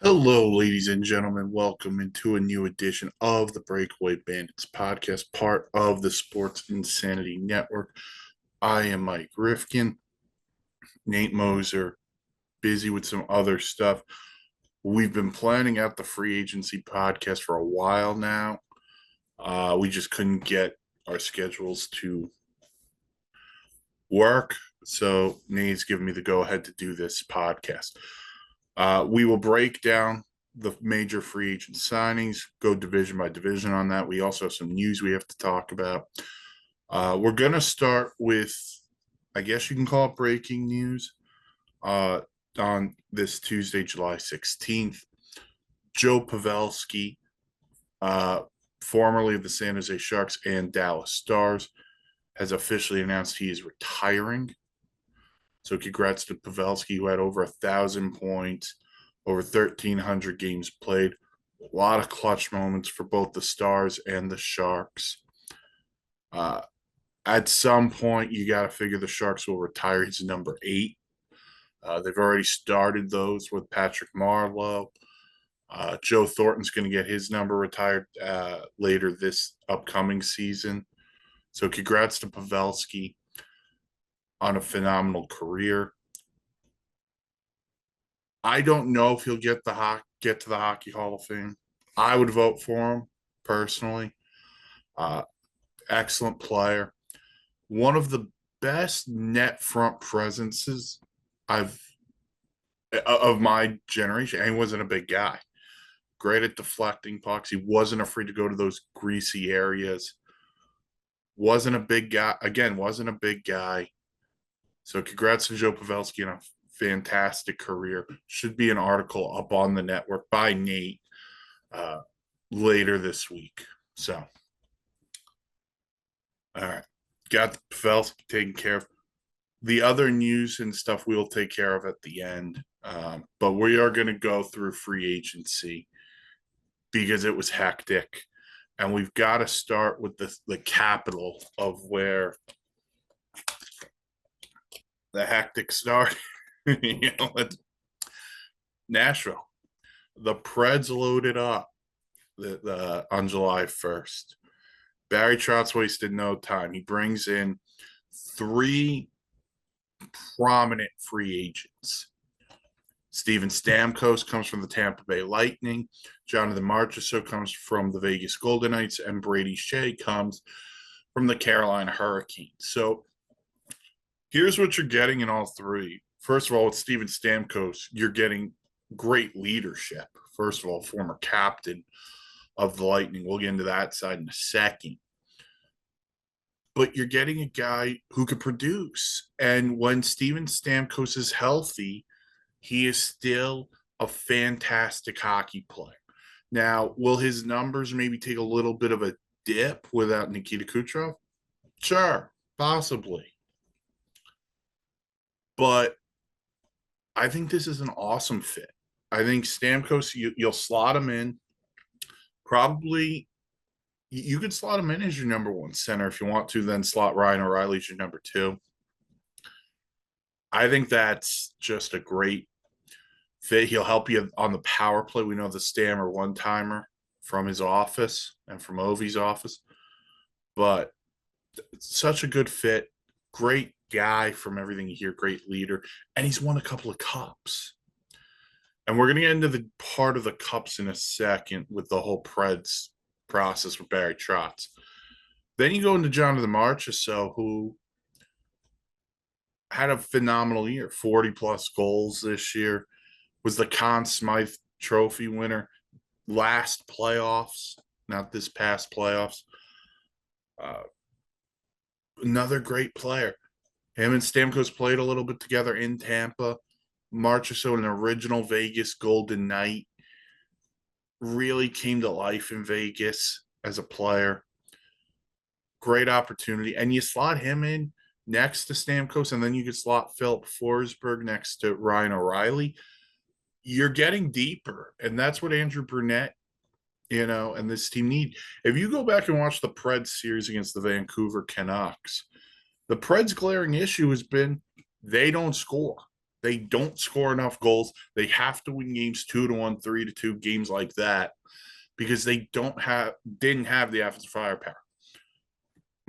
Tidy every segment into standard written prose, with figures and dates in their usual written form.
Hello, ladies and gentlemen. Welcome into a new edition of the Breakaway Bandits podcast, part of the Sports Insanity Network. I am Mike Rifkin. Nate Moser, busy with some other stuff. We've been planning out the free agency podcast for a while now. We just couldn't get our schedules to work. So Nate's given me the go ahead to do this podcast. We will break down the major free agent signings, go division by division on that. We also have some news we have to talk about. We're going to start with, I guess you can call it breaking news. On this Tuesday, July 16th, Joe Pavelski, uh, formerly of the San Jose Sharks and Dallas Stars, has officially announced he is retiring. So congrats to Pavelski, who had over 1,000 points, over 1,300 games played. A lot of clutch moments for both the Stars and the Sharks. Uh, at some point, you got to figure the Sharks will retire his number 8. They've already started those with Patrick Marleau. Joe Thornton's going to get his number retired later this upcoming season. So congrats to Pavelski on a phenomenal career. I don't know if he'll get to the Hockey Hall of Fame. I would vote for him personally. Uh, Excellent player. One of the best net front presences I've of my generation. And he wasn't a big guy. Great at deflecting pucks. He wasn't afraid to go to those greasy areas. Wasn't a big guy. Again, wasn't a big guy. So congrats to Joe Pavelski on a fantastic career. Should be an article up on the network by Nate uh, later this week. So, all right. Got the Pavelski taken care of. The other news and stuff we'll take care of at the end. But we are going to go through free agency because it was hectic. And we've got to start with the capital of where the hectic started. Nashville. The Preds loaded up on July 1st. Barry Trotz wasted no time. He brings in 3 prominent free agents. Steven Stamkos comes from the Tampa Bay Lightning. Jonathan Marchessault comes from the Vegas Golden Knights. And Brady Shea comes from the Carolina Hurricanes. So here's what you're getting in all 3. First of all, with Steven Stamkos, you're getting great leadership. First of all, former captain of the Lightning. We'll get into that side in a second. But you're getting a guy who could produce. And when Steven Stamkos is healthy, he is still a fantastic hockey player. Now, will his numbers maybe take a little bit of a dip without Nikita Kucherov? Sure, possibly. But I think this is an awesome fit. I think Stamkos, you'll slot him in. Probably you could slot him in as your number 1 center if you want to, then slot Ryan O'Reilly as your number 2. I think that's just a great fit. He'll help you on the power play. We know the Stammer one-timer from his office and from Ovi's office. But such a good fit. Great guy from everything you hear. Great leader. And he's won a couple of cups. And we're going to get into the part of the cups in a second with the whole Preds process with Barry Trotz. Then you go into Jonathan Marchessault, who had a phenomenal year, 40-plus goals this year, was the Conn Smythe Trophy winner last playoffs, not this past playoffs. Another great player. Him and Stamkos played a little bit together in Tampa. Marchessault, an original Vegas Golden Knight, really came to life in Vegas as a player. Great opportunity. And you slot him in next to Stamkos, and then you could slot Philip Forsberg next to Ryan O'Reilly. You're getting deeper, and that's what Andrew Brunette, and this team need. If you go back and watch the Preds series against the Vancouver Canucks, the Preds' glaring issue has been they don't score. They don't score enough goals. They have to win games 2-1, 3-2, games like that, because they didn't have the offensive firepower.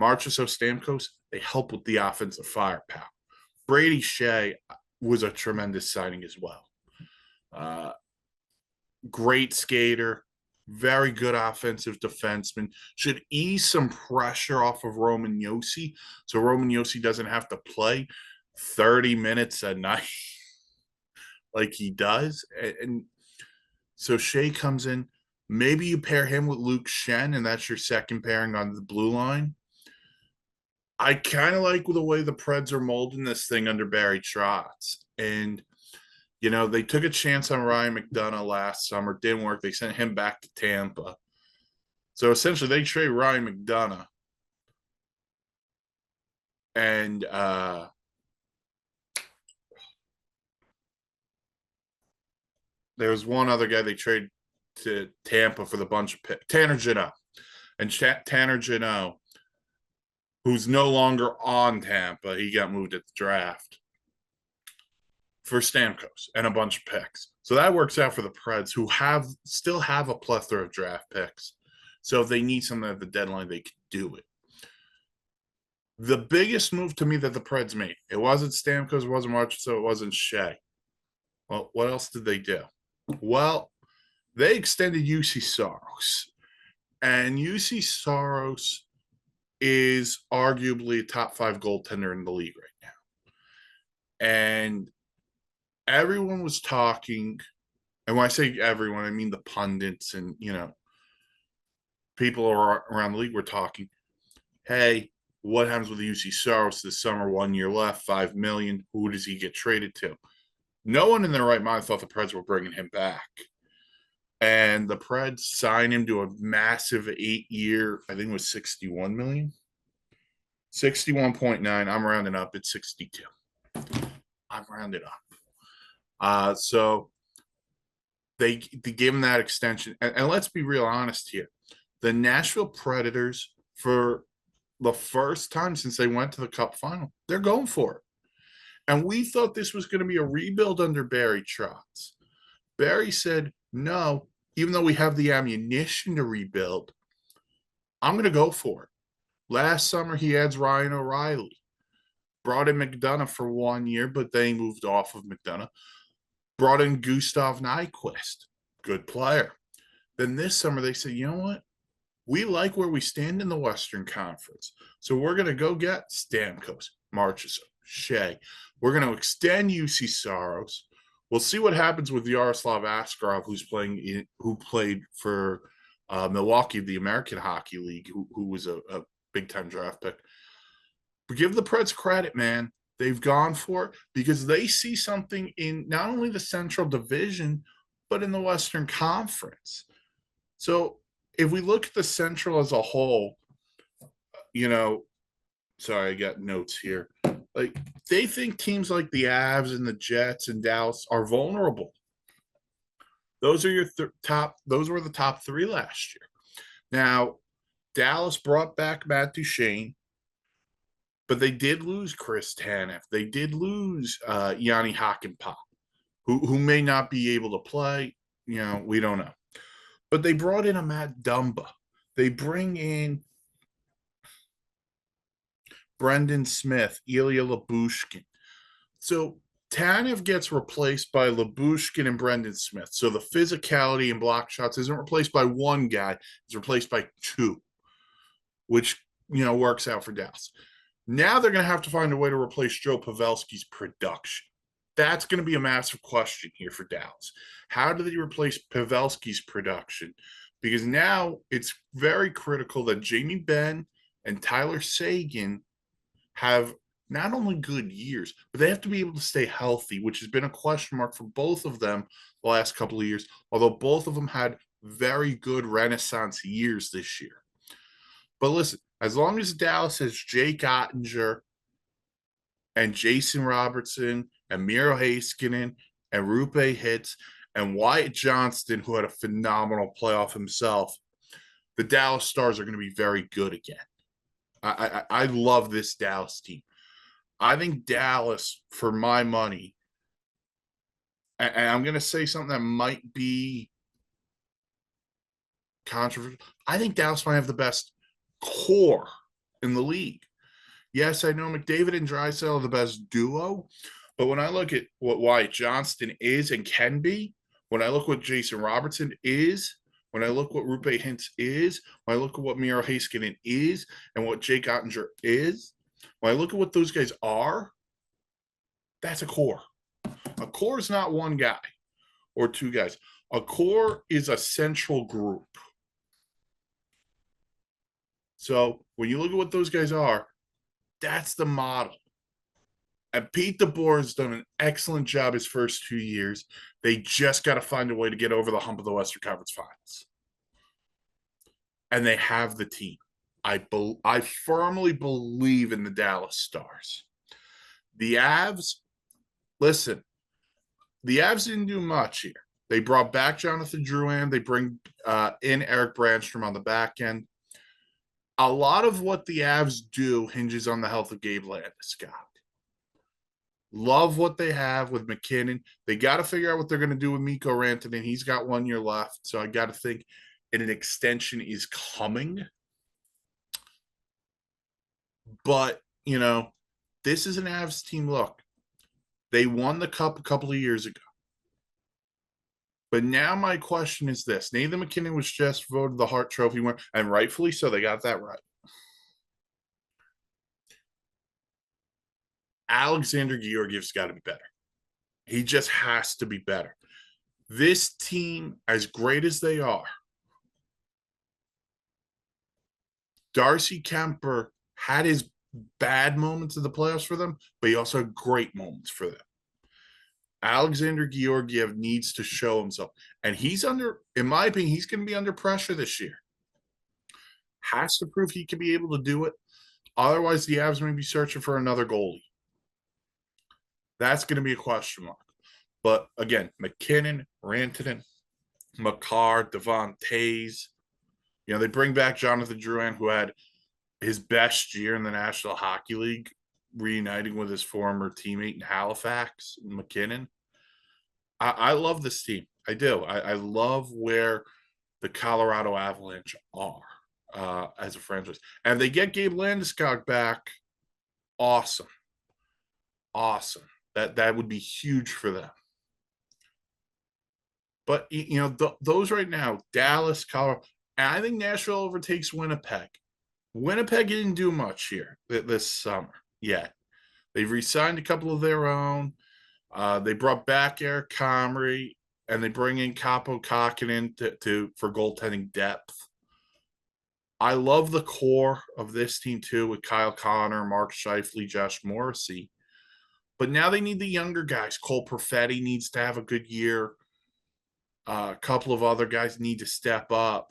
Marchessault, Stamkos, they help with the offensive firepower. Brady Shea was a tremendous signing as well. Great skater, very good offensive defenseman. Should ease some pressure off of Roman Josi, so Roman Josi doesn't have to play 30 minutes a night like he does. And so Shea comes in. Maybe you pair him with Luke Shen, and that's your second pairing on the blue line. I kind of like the way the Preds are molding this thing under Barry Trotz. And, they took a chance on Ryan McDonough last summer. Didn't work. They sent him back to Tampa. So essentially, they trade Ryan McDonough. And there was one other guy they traded to Tampa for the bunch of picks. Tanner Jeannot. And Tanner Jeannot, who's no longer on Tampa, he got moved at the draft, for Stamkos and a bunch of picks. So that works out for the Preds, who still have a plethora of draft picks. So if they need something at the deadline, they can do it. The biggest move to me that the Preds made, it wasn't Stamkos, it wasn't Marchessault, it wasn't Shea. Well, what else did they do? Well, they extended UC Saros. And UC Saros is arguably a top 5 goaltender in the league right now. And everyone was talking, and when I say everyone, I mean the pundits and, people around the league were talking, hey, what happens with UC Saros this summer? 1 year left, $5 million. Who does he get traded to? No one in their right mind thought the Preds were bringing him back. And the Preds signed him to a massive 8-year, I think it was $61 million. 61.9. I'm rounding up. It's 62. I'm rounded up. So they gave him that extension. And let's be real honest here. The Nashville Predators, for the first time since they went to the Cup final, they're going for it. And we thought this was going to be a rebuild under Barry Trotz. Barry said, no, even though we have the ammunition to rebuild, I'm going to go for it. Last summer, he adds Ryan O'Reilly. Brought in McDonough for 1 year, but they moved off of McDonough. Brought in Gustav Nyquist. Good player. Then this summer, they said, you know what? We like where we stand in the Western Conference. So we're going to go get Stamkos, Marchessault, Shea. We're going to extend UC Saros. We'll see what happens with Yaroslav Askarov, who played for Milwaukee, the American Hockey League, who was a big-time draft pick. But give the Preds credit, man. They've gone for it because they see something in not only the Central Division, but in the Western Conference. So if we look at the Central as a whole, sorry, I got notes here. Like, they think teams like the Avs and the Jets and Dallas are vulnerable. Those are your top. Those were the top 3 last year. Now, Dallas brought back Matt Duchene, but they did lose Chris Tanev. They did lose Yanni Hakanpää, who may not be able to play. We don't know. But they brought in a Matt Dumba. They bring in Brendan Smith, Ilya Lyubushkin. So Tanev gets replaced by Lyubushkin and Brendan Smith. So the physicality and block shots isn't replaced by one guy. It's replaced by 2, which, works out for Dallas. Now they're going to have to find a way to replace Joe Pavelski's production. That's going to be a massive question here for Dallas. How do they replace Pavelski's production? Because now it's very critical that Jamie Benn and Tyler Seguin have not only good years, but they have to be able to stay healthy, which has been a question mark for both of them the last couple of years, although both of them had very good renaissance years this year. But listen, as long as Dallas has Jake Ottinger and Jason Robertson and Miro Heiskanen and Rupe Hitz and Wyatt Johnston, who had a phenomenal playoff himself, the Dallas Stars are going to be very good again. I love this Dallas team. I think Dallas, for my money, and I'm going to say something that might be controversial. I think Dallas might have the best core in the league. Yes, I know McDavid and Drysdale are the best duo, but when I look at what Wyatt Johnston is and can be, when I look what Jason Robertson is, when I look what Rupe Hintz is, when I look at what Miro Heiskanen is, and what Jake Ottinger is, when I look at what those guys are, that's a core. A core is not one guy or two guys. A core is a central group. So when you look at what those guys are, that's the model. And Pete DeBoer has done an excellent job his first 2 years. They just got to find a way to get over the hump of the Western Conference Finals. And they have the team. I firmly believe in the Dallas Stars. The Avs, listen, the Avs didn't do much here. They brought back Jonathan Drouin. They bring in Eric Brandstrom on the back end. A lot of what the Avs do hinges on the health of Gabe Landeskog. Love what they have with McKinnon. They got to figure out what they're going to do with Mikko Rantanen. He's got 1 year left, so I got to think an extension is coming. But, this is an Avs team. Look, they won the Cup a couple of years ago. But now my question is this. Nathan McKinnon was just voted the Hart Trophy winner, and rightfully so. They got that right. Alexander Georgiev's got to be better. He just has to be better. This team, as great as they are, Darcy Kemper had his bad moments in the playoffs for them, but he also had great moments for them. Alexander Georgiev needs to show himself. And he's in my opinion, he's going to be under pressure this year. Has to prove he can be able to do it. Otherwise, the Avs may be searching for another goalie. That's going to be a question mark. But again, McKinnon, Rantanen, Makar, Devon Toews. They bring back Jonathan Drouin, who had his best year in the National Hockey League, reuniting with his former teammate in Halifax, McKinnon. I love this team. I do. I love where the Colorado Avalanche are as a franchise. And they get Gabe Landeskog back. Awesome. That would be huge for them. But, those right now, Dallas, Colorado, and I think Nashville overtakes Winnipeg. Winnipeg didn't do much here this summer yet. They've re-signed a couple of their own. They brought back Eric Comrie, and they bring in Kaapo Kähkönen for goaltending depth. I love the core of this team, too, with Kyle Connor, Mark Scheifele, Josh Morrissey. But now they need the younger guys. Cole Perfetti needs to have a good year. A couple of other guys need to step up.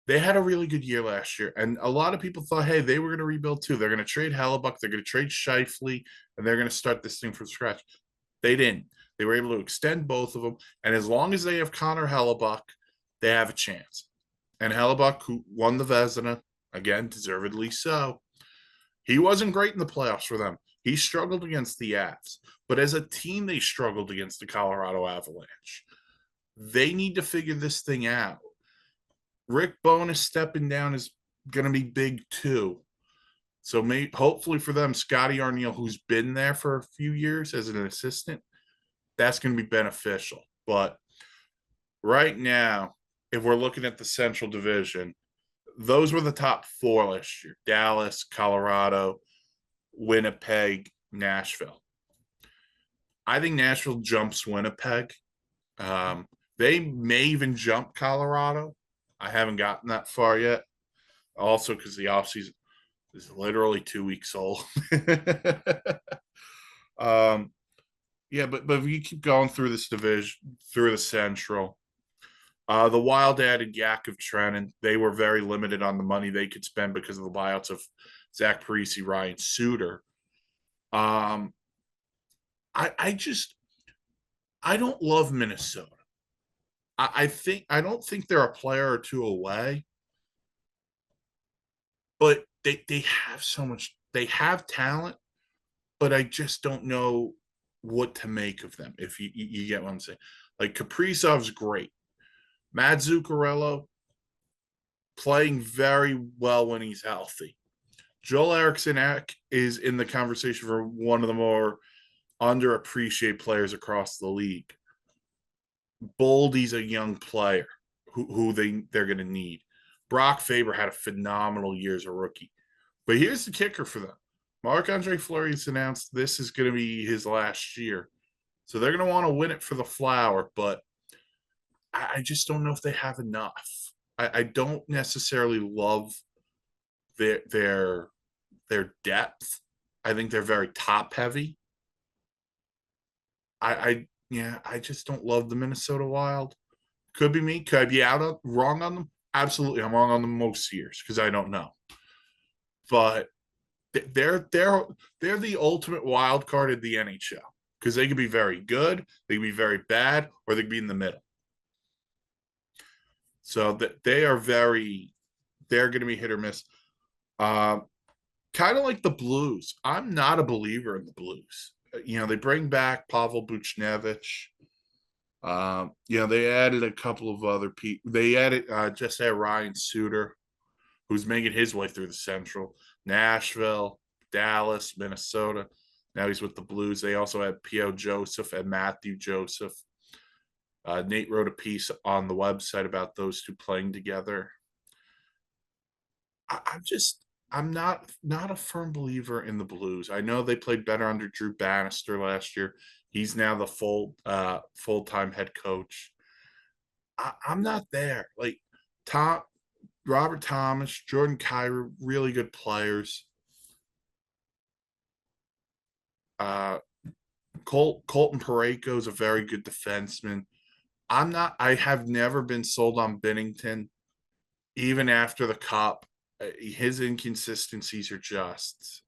They had a really good year last year, and a lot of people thought, hey, they were going to rebuild too. They're going to trade Hellebuck, they're going to trade Scheifele, and they're going to start this thing from scratch. They didn't. They were able to extend both of them, and as long as they have Connor Hellebuck, they have a chance. And Hellebuck, who won the Vezina, again, deservedly so, he wasn't great in the playoffs for them. He struggled against the Avs, but as a team, they struggled against the Colorado Avalanche. They need to figure this thing out. Rick Bowness stepping down is going to be big too. So hopefully for them, Scotty Arniel, who's been there for a few years as an assistant, that's going to be beneficial. But right now, if we're looking at the Central Division, those were the top 4 last year. Dallas, Colorado, Winnipeg, Nashville. I think Nashville jumps Winnipeg. They may even jump Colorado. I haven't gotten that far yet. Also, because the offseason is literally 2 weeks old. Yeah, but if you keep going through this division, through the Central, the Wild added Yakov Trenin. They were very limited on the money they could spend because of the buyouts of Zach Parise, Ryan Suter. I don't love Minnesota. I don't think they're a player or two away, but they have so much. They have talent, but I just don't know what to make of them. If you get what I'm saying, like Kaprizov's great, Matt Zuccarello playing very well when he's healthy. Joel Eriksson is in the conversation for one of the more underappreciated players across the league. Boldy's a young player who they're going to need. Brock Faber had a phenomenal year as a rookie. But here's the kicker for them. Marc-Andre Fleury has announced this is going to be his last year. So they're going to want to win it for the Flower, but I just don't know if they have enough. I don't necessarily love their depth. I think they're very top heavy. I just don't love the Minnesota Wild. Could be me. Could I be wrong on them? Absolutely, I'm wrong on them most years because I don't know. But they're the ultimate wild card in the NHL because they could be very good, they could be very bad, or they could be in the middle. So they're going to be hit or miss. Kind of like the Blues. I'm not a believer in the Blues. They bring back Pavel Buchnevich. They added a couple of other people. They added Ryan Suter, who's making his way through the Central. Nashville, Dallas, Minnesota. Now he's with the Blues. They also had P.O. Joseph and Matthew Joseph. Nate wrote a piece on the website about those two playing together. I'm not a firm believer in the Blues. I know they played better under Drew Bannister last year. He's now the full-time head coach. I'm not there. Like Robert Thomas, Jordan Kyrou, really good players. Colton Parayko is a very good defenseman. I have never been sold on Binnington, even after the Cup. His inconsistencies are just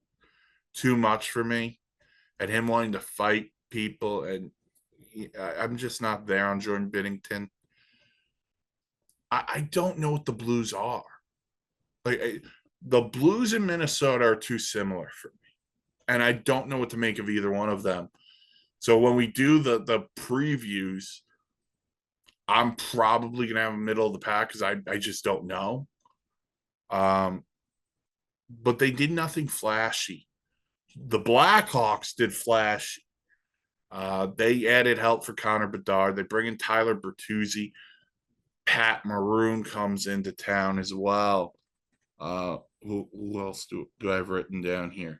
too much for me, and him wanting to fight people, and I'm just not there on Jordan Binnington. I don't know what the Blues are. The Blues in Minnesota are too similar for me, and I don't know what to make of either one of them. So when we do the previews, I'm probably gonna have a middle of the pack because I just don't know. But they did nothing flashy. The Blackhawks did flash. They added help for Connor Bedard. They bring in Tyler Bertuzzi. Pat Maroon comes into town as well. Who else do I have written down here?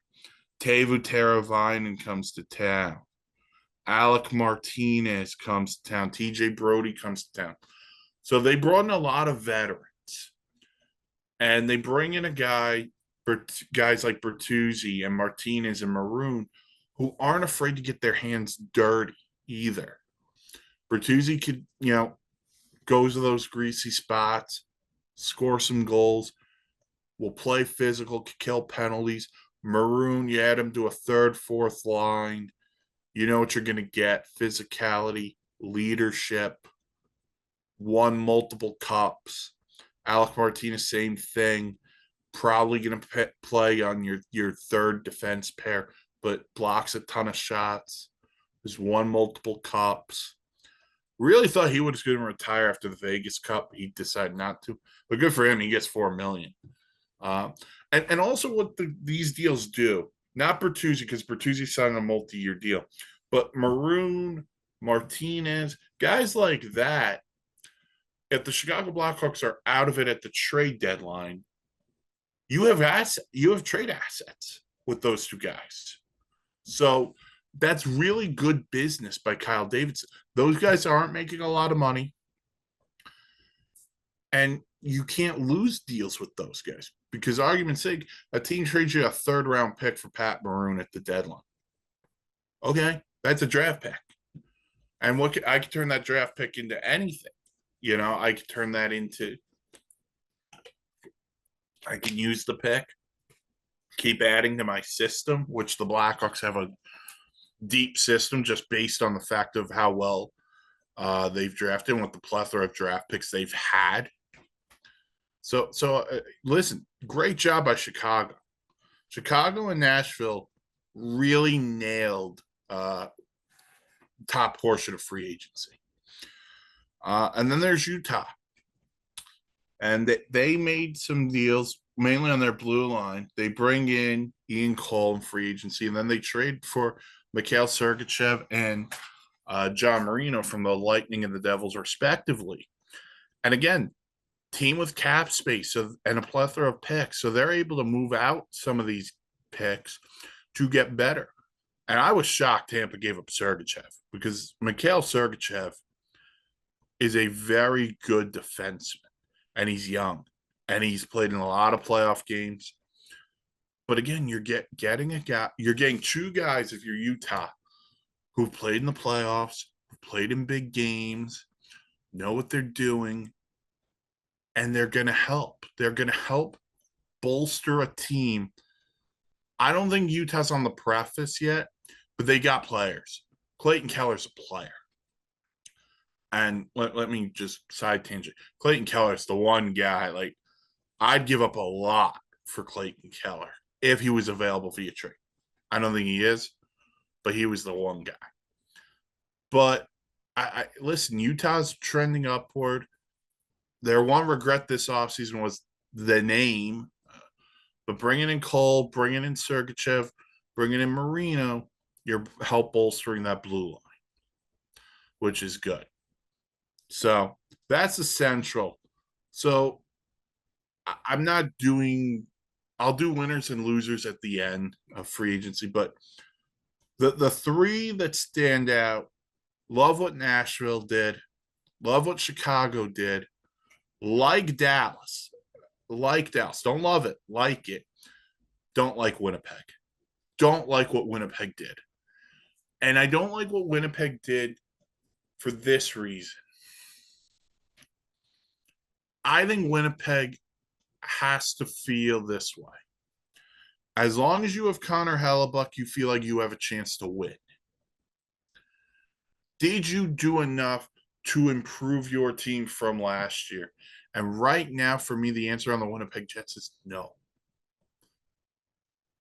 Teuvo Teravainen comes to town. Alec Martinez comes to town. TJ Brody comes to town. So they brought in a lot of veterans. And they bring in guys like Bertuzzi and Martinez and Maroon who aren't afraid to get their hands dirty either. Bertuzzi could, goes to those greasy spots, score some goals, will play physical, kill penalties. Maroon, you add him to a third, fourth line. You know what you're going to get: physicality, leadership, won multiple cups. Alec Martinez, same thing. Probably going to play on your third defense pair, but blocks a ton of shots. Has won multiple cups. Really thought he was going to retire after the Vegas Cup. He decided not to, but good for him. He gets $4 million. And also what these deals do, not Bertuzzi, because Bertuzzi signed a multi-year deal, but Maroon, Martinez, guys like that. If the Chicago Blackhawks are out of it at the trade deadline, you have trade assets with those two guys. So that's really good business by Kyle Davidson. Those guys aren't making a lot of money, and you can't lose deals with those guys because, argument's sake, a team trades you a third-round pick for Pat Maroon at the deadline. Okay, that's a draft pick, and I could turn that draft pick into anything. I could turn that into. I can use the pick, keep adding to my system, which the Blackhawks have a deep system just based on the fact of how well they've drafted and with the plethora of draft picks they've had. So listen, great job by Chicago. Chicago and Nashville really nailed top portion of free agency. And then there's Utah. And they made some deals, mainly on their blue line. They bring in Ian Cole in free agency, and then they trade for Mikhail Sergachev and John Marino from the Lightning and the Devils, respectively. And again, team with cap space and a plethora of picks. So they're able to move out some of these picks to get better. And I was shocked Tampa gave up Sergachev because Mikhail Sergachev is a very good defenseman, and he's young, and he's played in a lot of playoff games. But again, you're getting two guys if you're Utah who've played in the playoffs, who've played in big games, know what they're doing, and they're going to help. They're going to help bolster a team. I don't think Utah's on the precipice yet, but they got players. Clayton Keller's a player. And let me just side tangent. Clayton Keller's the one guy, like, I'd give up a lot for Clayton Keller if he was available via trade. I don't think he is, but he was the one guy. But I listen, Utah's trending upward. Their one regret this offseason was the name. But bringing in Cole, bringing in Sergachev, bringing in Marino, you're help bolstering that blue line, which is good. So that's essential. So I'm not doing – I'll do winners and losers at the end of free agency. But the three that stand out, love what Nashville did, love what Chicago did, like Dallas. Don't love it, like it. Don't like Winnipeg. Don't like what Winnipeg did. And I don't like what Winnipeg did for this reason. I think Winnipeg has to feel this way. As long as you have Connor Hellebuck, you feel like you have a chance to win. Did you do enough to improve your team from last year? And right now, for me, the answer on the Winnipeg Jets is no.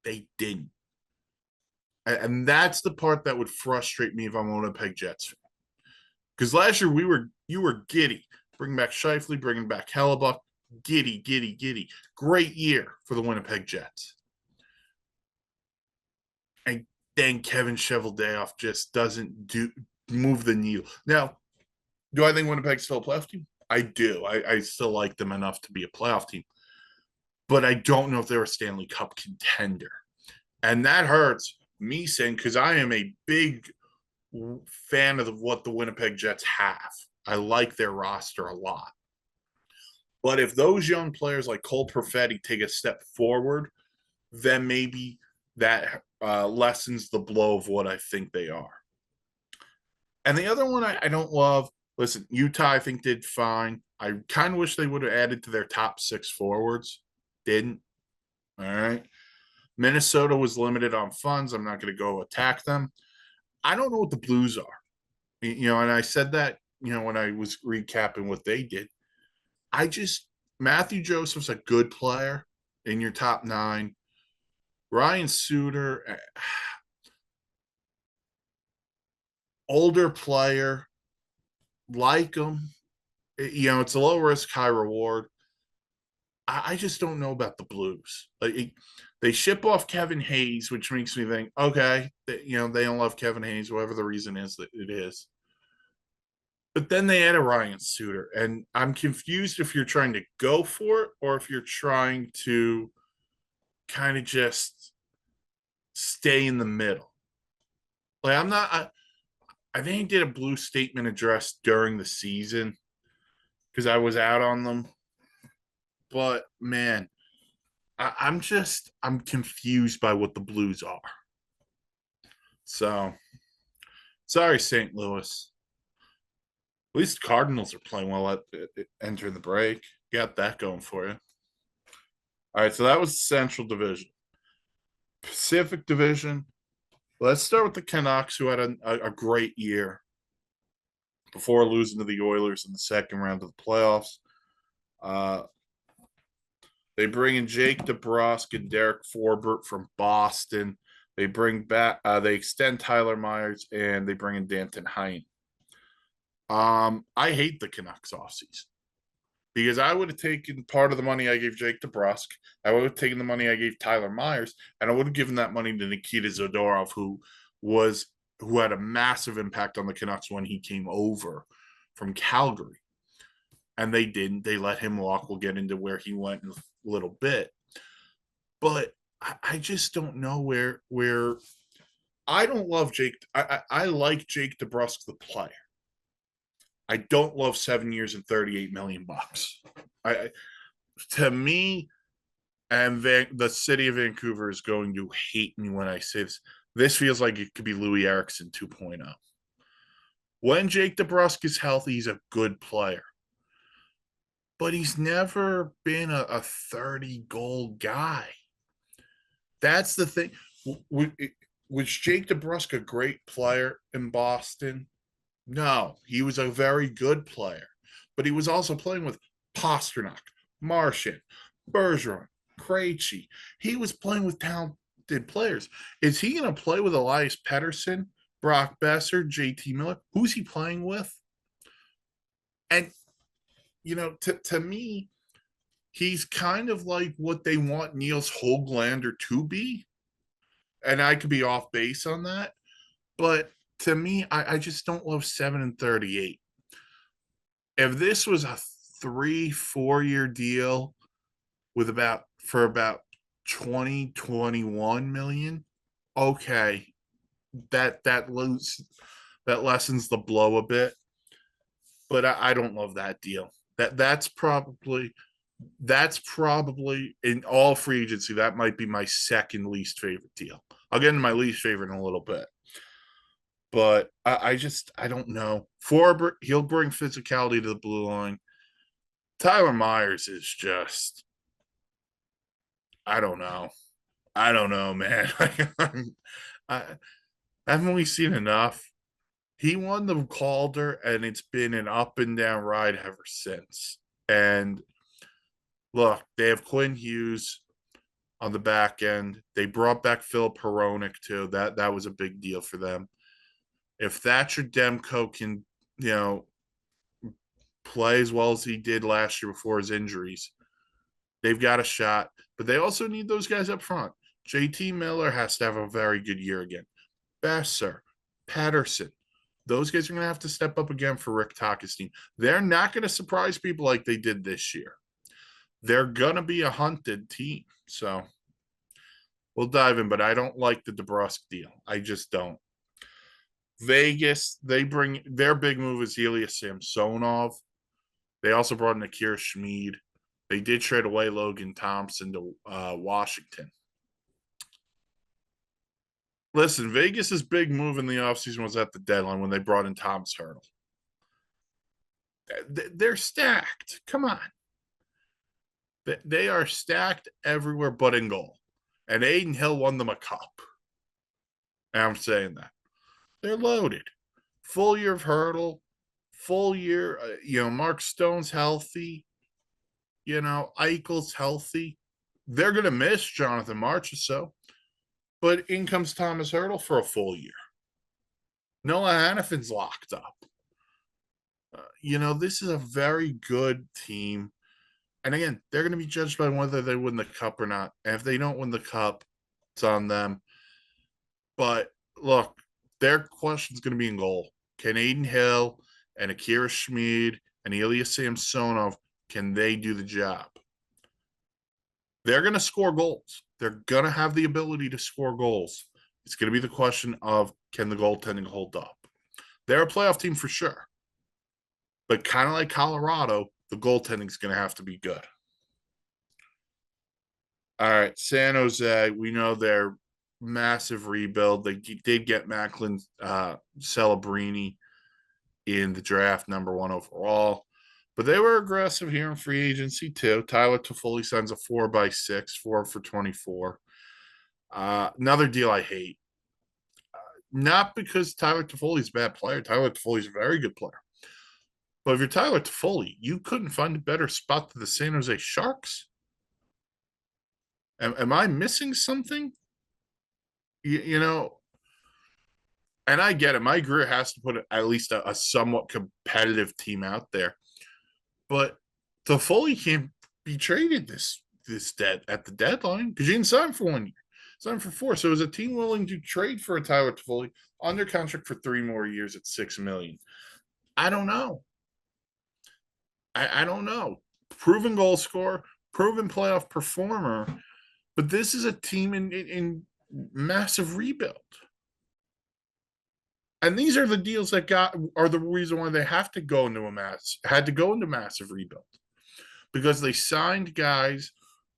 They didn't. And that's the part that would frustrate me if I'm a Winnipeg Jets fan. Because last year you were giddy. Bringing back Scheifele, bringing back Hellebuck. Giddy. Great year for the Winnipeg Jets. And then Kevin Cheveldayoff just doesn't move the needle. Now, do I think Winnipeg's still a playoff team? I do. I still like them enough to be a playoff team. But I don't know if they're a Stanley Cup contender. And that hurts me saying, because I am a big fan of what the Winnipeg Jets have. I like their roster a lot. But if those young players like Cole Perfetti take a step forward, then maybe that lessens the blow of what I think they are. And the other one I don't love, listen, Utah I think did fine. I kind of wish they would have added to their top 6 forwards. Didn't. All right. Minnesota was limited on funds. I'm not going to go attack them. I don't know what the Blues are. And I said that, when I was recapping what they did. Matthew Joseph's a good player in your top 9. Ryan Suter, older player, like him. It's a low risk, high reward. I just don't know about the Blues. They ship off Kevin Hayes, which makes me think, okay, they don't love Kevin Hayes, whatever the reason is that it is. But then they add a Ryan Suter, and I'm confused if you're trying to go for it or if you're trying to kind of just stay in the middle. I think I did a Blue statement address during the season because I was out on them. But, man, I'm confused by what the Blues are. So, sorry, St. Louis. At least the Cardinals are playing well at entering the break. Got that going for you. All right, so that was the Central Division. Pacific Division. Let's start with the Canucks, who had a great year before losing to the Oilers in the second round of the playoffs. They bring in Jake DeBrusk and Derek Forbort from Boston. They bring back, they extend Tyler Myers, and they bring in Danton Hine. I hate the Canucks offseason because I would have taken part of the money I gave Jake DeBrusk. I would have taken the money I gave Tyler Myers, and I would have given that money to Nikita Zadorov, who had a massive impact on the Canucks when he came over from Calgary. And they didn't. They let him walk. We'll get into where he went in a little bit. But I just don't know where I don't love Jake. I like Jake DeBrusk, the player. I don't love 7 years and $38 million. To me, and the city of Vancouver is going to hate me when I say this. This feels like it could be Louis Eriksson 2.0. When Jake DeBrusk is healthy, he's a good player. But he's never been a 30-goal guy. That's the thing. Was Jake DeBrusk a great player in Boston? No, he was a very good player. But he was also playing with Pastrnak, Marchand, Bergeron, Krejci. He was playing with talented players. Is he going to play with Elias Pettersson, Brock Besser, JT Miller? Who's he playing with? And, to me, he's kind of like what they want Niels Höglander to be. And I could be off base on that. But to me, I just don't love 7 and 38. If this was a 3-4 year deal for about 20-21 million, okay, that lessens the blow a bit. But I don't love that deal. That's probably in all free agency, that might be my second least favorite deal. I'll get into my least favorite in a little bit. But I don't know. He'll bring physicality to the blue line. Tyler Myers is just, I don't know. I don't know, man. Haven't we seen enough? He won the Calder, and it's been an up and down ride ever since. And look, they have Quinn Hughes on the back end. They brought back Philip Hronek too. That was a big deal for them. If Thatcher Demko can, play as well as he did last year before his injuries, they've got a shot. But they also need those guys up front. JT Miller has to have a very good year again. Besser, Patterson, those guys are going to have to step up again for Rick Tocchet's team. They're not going to surprise people like they did this year. They're going to be a hunted team. So we'll dive in, but I don't like the DeBrusk deal. I just don't. Vegas, their big move is Ilya Samsonov. They also brought in Akira Schmid. They did trade away Logan Thompson to Washington. Listen, Vegas's big move in the offseason was at the deadline when they brought in Thomas Hertl. They're stacked. Come on. They are stacked everywhere but in goal. And Aiden Hill won them a cup. And I'm saying that. They're loaded. Full year of Hertl. Full year, Mark Stone's healthy. Eichel's healthy. They're going to miss Jonathan Marchessault. But in comes Thomas Hertl for a full year. Noah Hannafin's locked up. This is a very good team. And again, they're going to be judged by whether they win the cup or not. And if they don't win the cup, it's on them. But look, their question's going to be in goal. Can Aiden Hill and Akira Schmid and Ilya Samsonov, can they do the job? They're going to score goals. They're going to have the ability to score goals. It's going to be the question of, can the goaltending hold up? They're a playoff team for sure. But kind of like Colorado, the goaltending is going to have to be good. All right, San Jose, we know they're massive rebuild. They did get Macklin Celebrini in the draft, number 1 overall. But they were aggressive here in free agency, too. Tyler Toffoli signs a 4x6, 4 for 24. Another deal I hate. Not because Tyler Toffoli's a bad player. Tyler Toffoli's a very good player. But if you're Tyler Toffoli, you couldn't find a better spot than the San Jose Sharks? Am I missing something? you know, and I get it. Mike Grier has to put at least a somewhat competitive team out there, but Toffoli can't be traded this dead at the deadline because you didn't sign for 1 year, signed for 4. So is a team willing to trade for a Tyler Toffoli under contract for 3 more years at $6 million? I don't know. I don't know. Proven goal scorer, proven playoff performer, but this is a team in massive rebuild. And these are the deals that are the reason why they have to go into had to go into massive rebuild, because they signed guys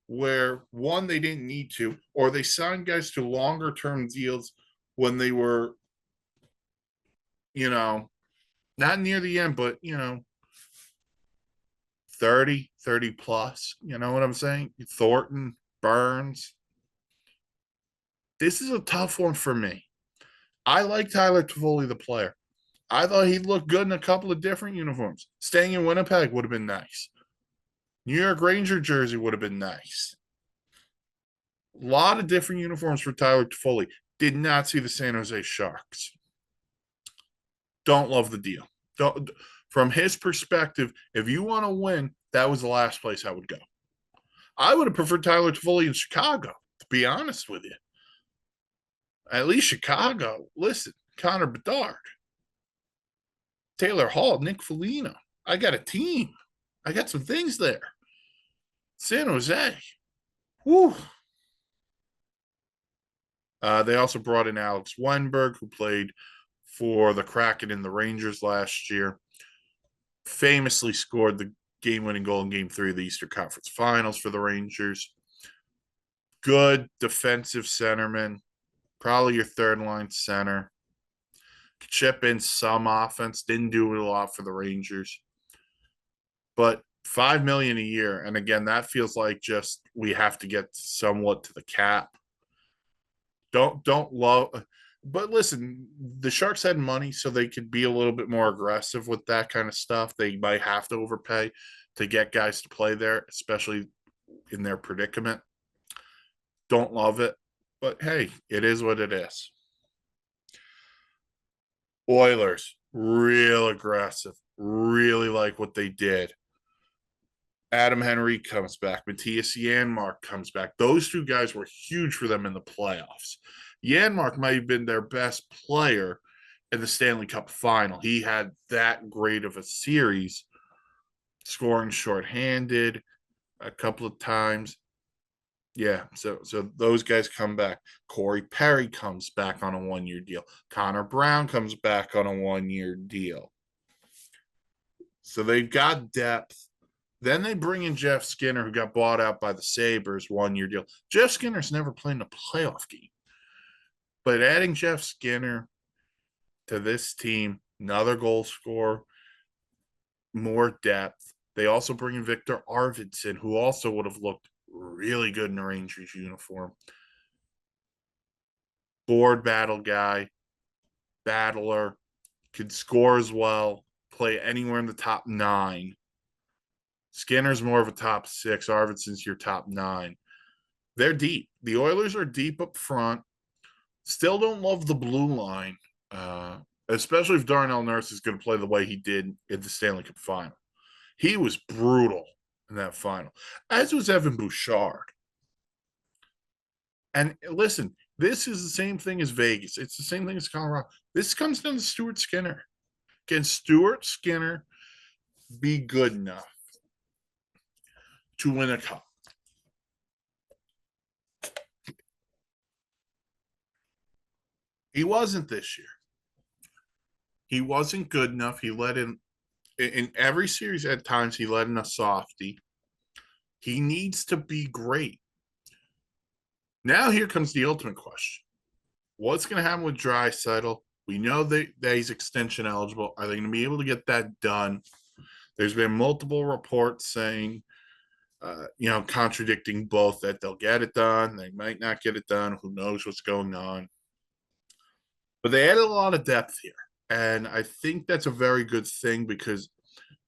where one, they didn't need to, or they signed guys to longer term deals when they were, not near the end, but 30 plus. You know what I'm saying? Thornton, Burns. This is a tough one for me. I like Tyler Toffoli, the player. I thought he looked good in a couple of different uniforms. Staying in Winnipeg would have been nice. New York Ranger jersey would have been nice. A lot of different uniforms for Tyler Toffoli. Did not see the San Jose Sharks. Don't love the deal. From his perspective, if you want to win, that was the last place I would go. I would have preferred Tyler Toffoli in Chicago, to be honest with you. At least Chicago. Listen, Connor Bedard, Taylor Hall, Nick Foligno. I got a team. I got some things there. San Jose. Whew. They also brought in Alex Weinberg, who played for the Kraken and the Rangers last year. Famously scored the game-winning goal in Game 3 of the Eastern Conference Finals for the Rangers. Good defensive centerman. Probably your third-line center. Could chip in some offense. Didn't do it a lot for the Rangers. But $5 million a year, and again, that feels like just we have to get somewhat to the cap. Don't love, but listen, the Sharks had money, so they could be a little bit more aggressive with that kind of stuff. They might have to overpay to get guys to play there, especially in their predicament. Don't love it, but hey, it is what it is. Oilers, real aggressive. Really like what they did. Adam Henry comes back. Matthias Janmark comes back. Those two guys were huge for them in the playoffs. Janmark might have been their best player in the Stanley Cup final. He had that great of a series, scoring shorthanded a couple of times. Yeah, so those guys come back. Corey Perry comes back on a 1-year deal. Connor Brown comes back on a 1-year deal. So they've got depth. Then they bring in Jeff Skinner, who got bought out by the Sabres, 1-year deal. Jeff Skinner's never played in a playoff game. But adding Jeff Skinner to this team, another goal scorer, more depth. They also bring in Victor Arvidsson, who also would have looked really good in a Rangers uniform. Board battle guy, battler, could score as well, play anywhere in the top 9. Skinner's more of a top 6. Arvidsson's your top 9. They're deep. The Oilers are deep up front. Still don't love the blue line, especially if Darnell Nurse is going to play the way he did in the Stanley Cup final. He was brutal in that final, as was Evan Bouchard. And listen, this is the same thing as Vegas. It's the same thing as Colorado. This comes down to Stuart Skinner. Can Stuart Skinner be good enough to win a cup? He wasn't this year. He wasn't good enough. He let in every series at times, he let in a softie. He needs to be great. Now here comes the ultimate question. What's going to happen with Draisaitl? We know that he's extension eligible. Are they going to be able to get that done? There's been multiple reports saying, contradicting both, that they'll get it done. They might not get it done. Who knows what's going on? But they added a lot of depth here. And I think that's a very good thing, because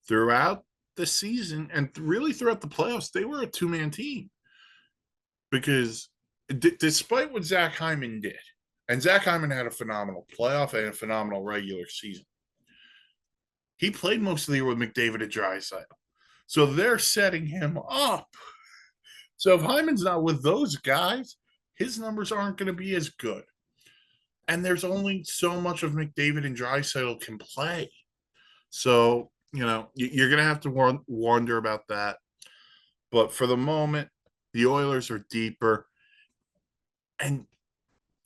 throughout the season and really throughout the playoffs, they were a 2-man team. Because despite what Zach Hyman did, And Zach Hyman had a phenomenal playoff and a phenomenal regular season. He played most of the year with McDavid and Draisaitl. So they're setting him up. So if Hyman's not with those guys, his numbers aren't going to be as good. And there's only so much of McDavid and Draisaitl can play. So, you're going to have to wonder about that. But for the moment, the Oilers are deeper. And,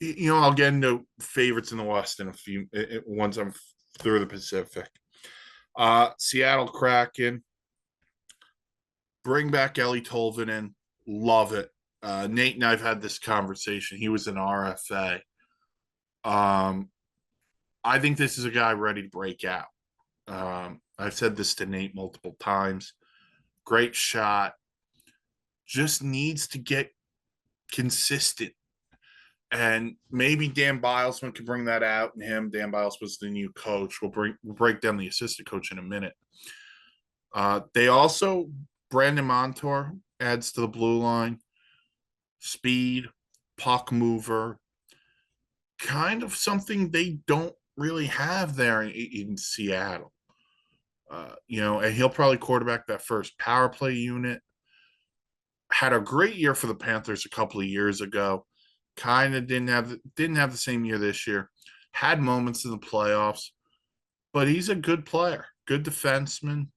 I'll get into favorites in the West in a few, once I'm through the Pacific. Seattle Kraken. Bring back Ellie Tolvanen. Love it. Nate and I've had this conversation. He was an RFA. I think this is a guy ready to break out. I've said this to Nate multiple times. Great shot. Just needs to get consistent. And maybe Dan Bilesman can bring that out in him. Dan Biles was the new coach. We'll break down the assistant coach in a minute. They also, Brandon Montour adds to the blue line. Speed, puck mover, kind of something they don't really have there in Seattle. And he'll probably quarterback that first power play unit. Had a great year for the Panthers a couple of years ago. Kind of didn't have the same year this year. Had moments in the playoffs, but he's a good player, good defenseman.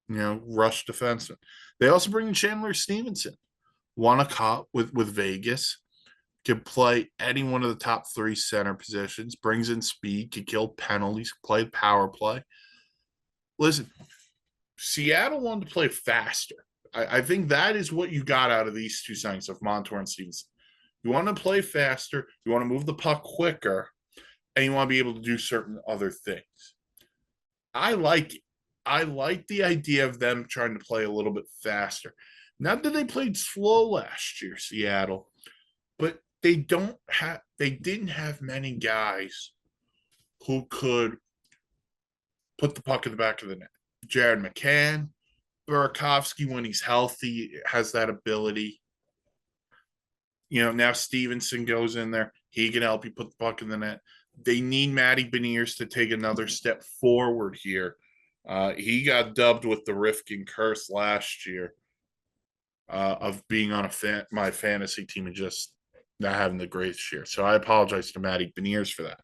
Rush defenseman. They also bring in Chandler Stevenson. Won a cup with Vegas. Could play any one of the top 3 center positions. Brings in speed. Could kill penalties. Play power play. Listen, Seattle wanted to play faster. I think that is what you got out of these two signings of Montour and Stevenson. You want to play faster. You want to move the puck quicker. And you want to be able to do certain other things. I like it. I like the idea of them trying to play a little bit faster. Not that they played slow last year, Seattle, but they didn't have many guys who could put the puck in the back of the net. Jared McCann, Burakovsky, when he's healthy, has that ability. Now Stevenson goes in there. He can help you put the puck in the net. They need Matty Beniers to take another step forward here. He got dubbed with the Rifkin curse last year of being on my fantasy team and just not having the greatest year. So I apologize to Matty Beniers for that.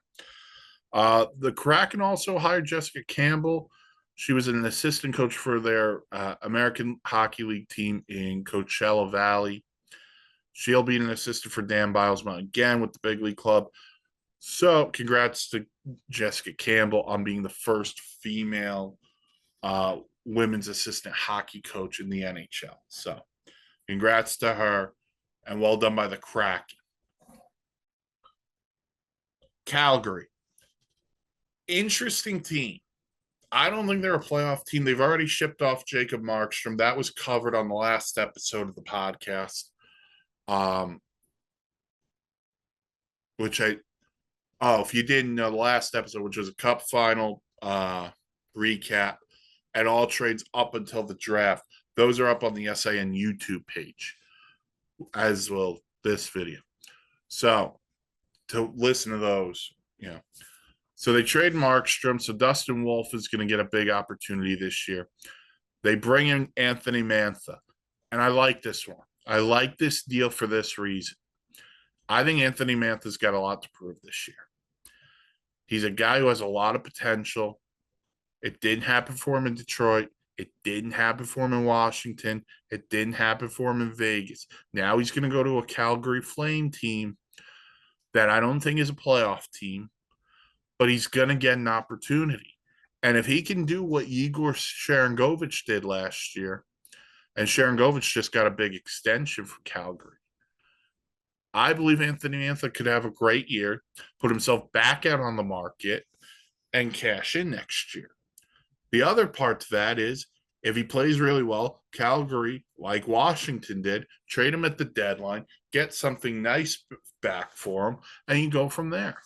The Kraken also hired Jessica Campbell. She was an assistant coach for their American Hockey League team in Coachella Valley. She'll be an assistant for Dan Bilesman again with the big league club. So congrats to Jessica Campbell on being the first female women's assistant hockey coach in the NHL. So congrats to her and well done by the Kraken. Calgary. Interesting team. I don't think they're a playoff team. They've already shipped off Jacob Markstrom. That was covered on the last episode of the podcast. If you didn't know, the last episode, which was a cup final recap, and all trades up until the draft, those are up on the SIN YouTube page, as will this video. So to listen to those, So they trade Markstrom, so Dustin Wolf is going to get a big opportunity this year. They bring in Anthony Mantha, and I like this one. I like this deal for this reason. I think Anthony Mantha's got a lot to prove this year. He's a guy who has a lot of potential. It didn't happen for him in Detroit. It didn't happen for him in Washington. It didn't happen for him in Vegas. Now he's going to go to a Calgary Flame team that I don't think is a playoff team, but he's going to get an opportunity. And if he can do what Igor Sharangovich did last year, and Sharangovich just got a big extension for Calgary, I believe Anthony Mantha could have a great year, put himself back out on the market, and cash in next year. The other part to that is, if he plays really well, Calgary, like Washington did, trade him at the deadline, get something nice back for him, and you go from there.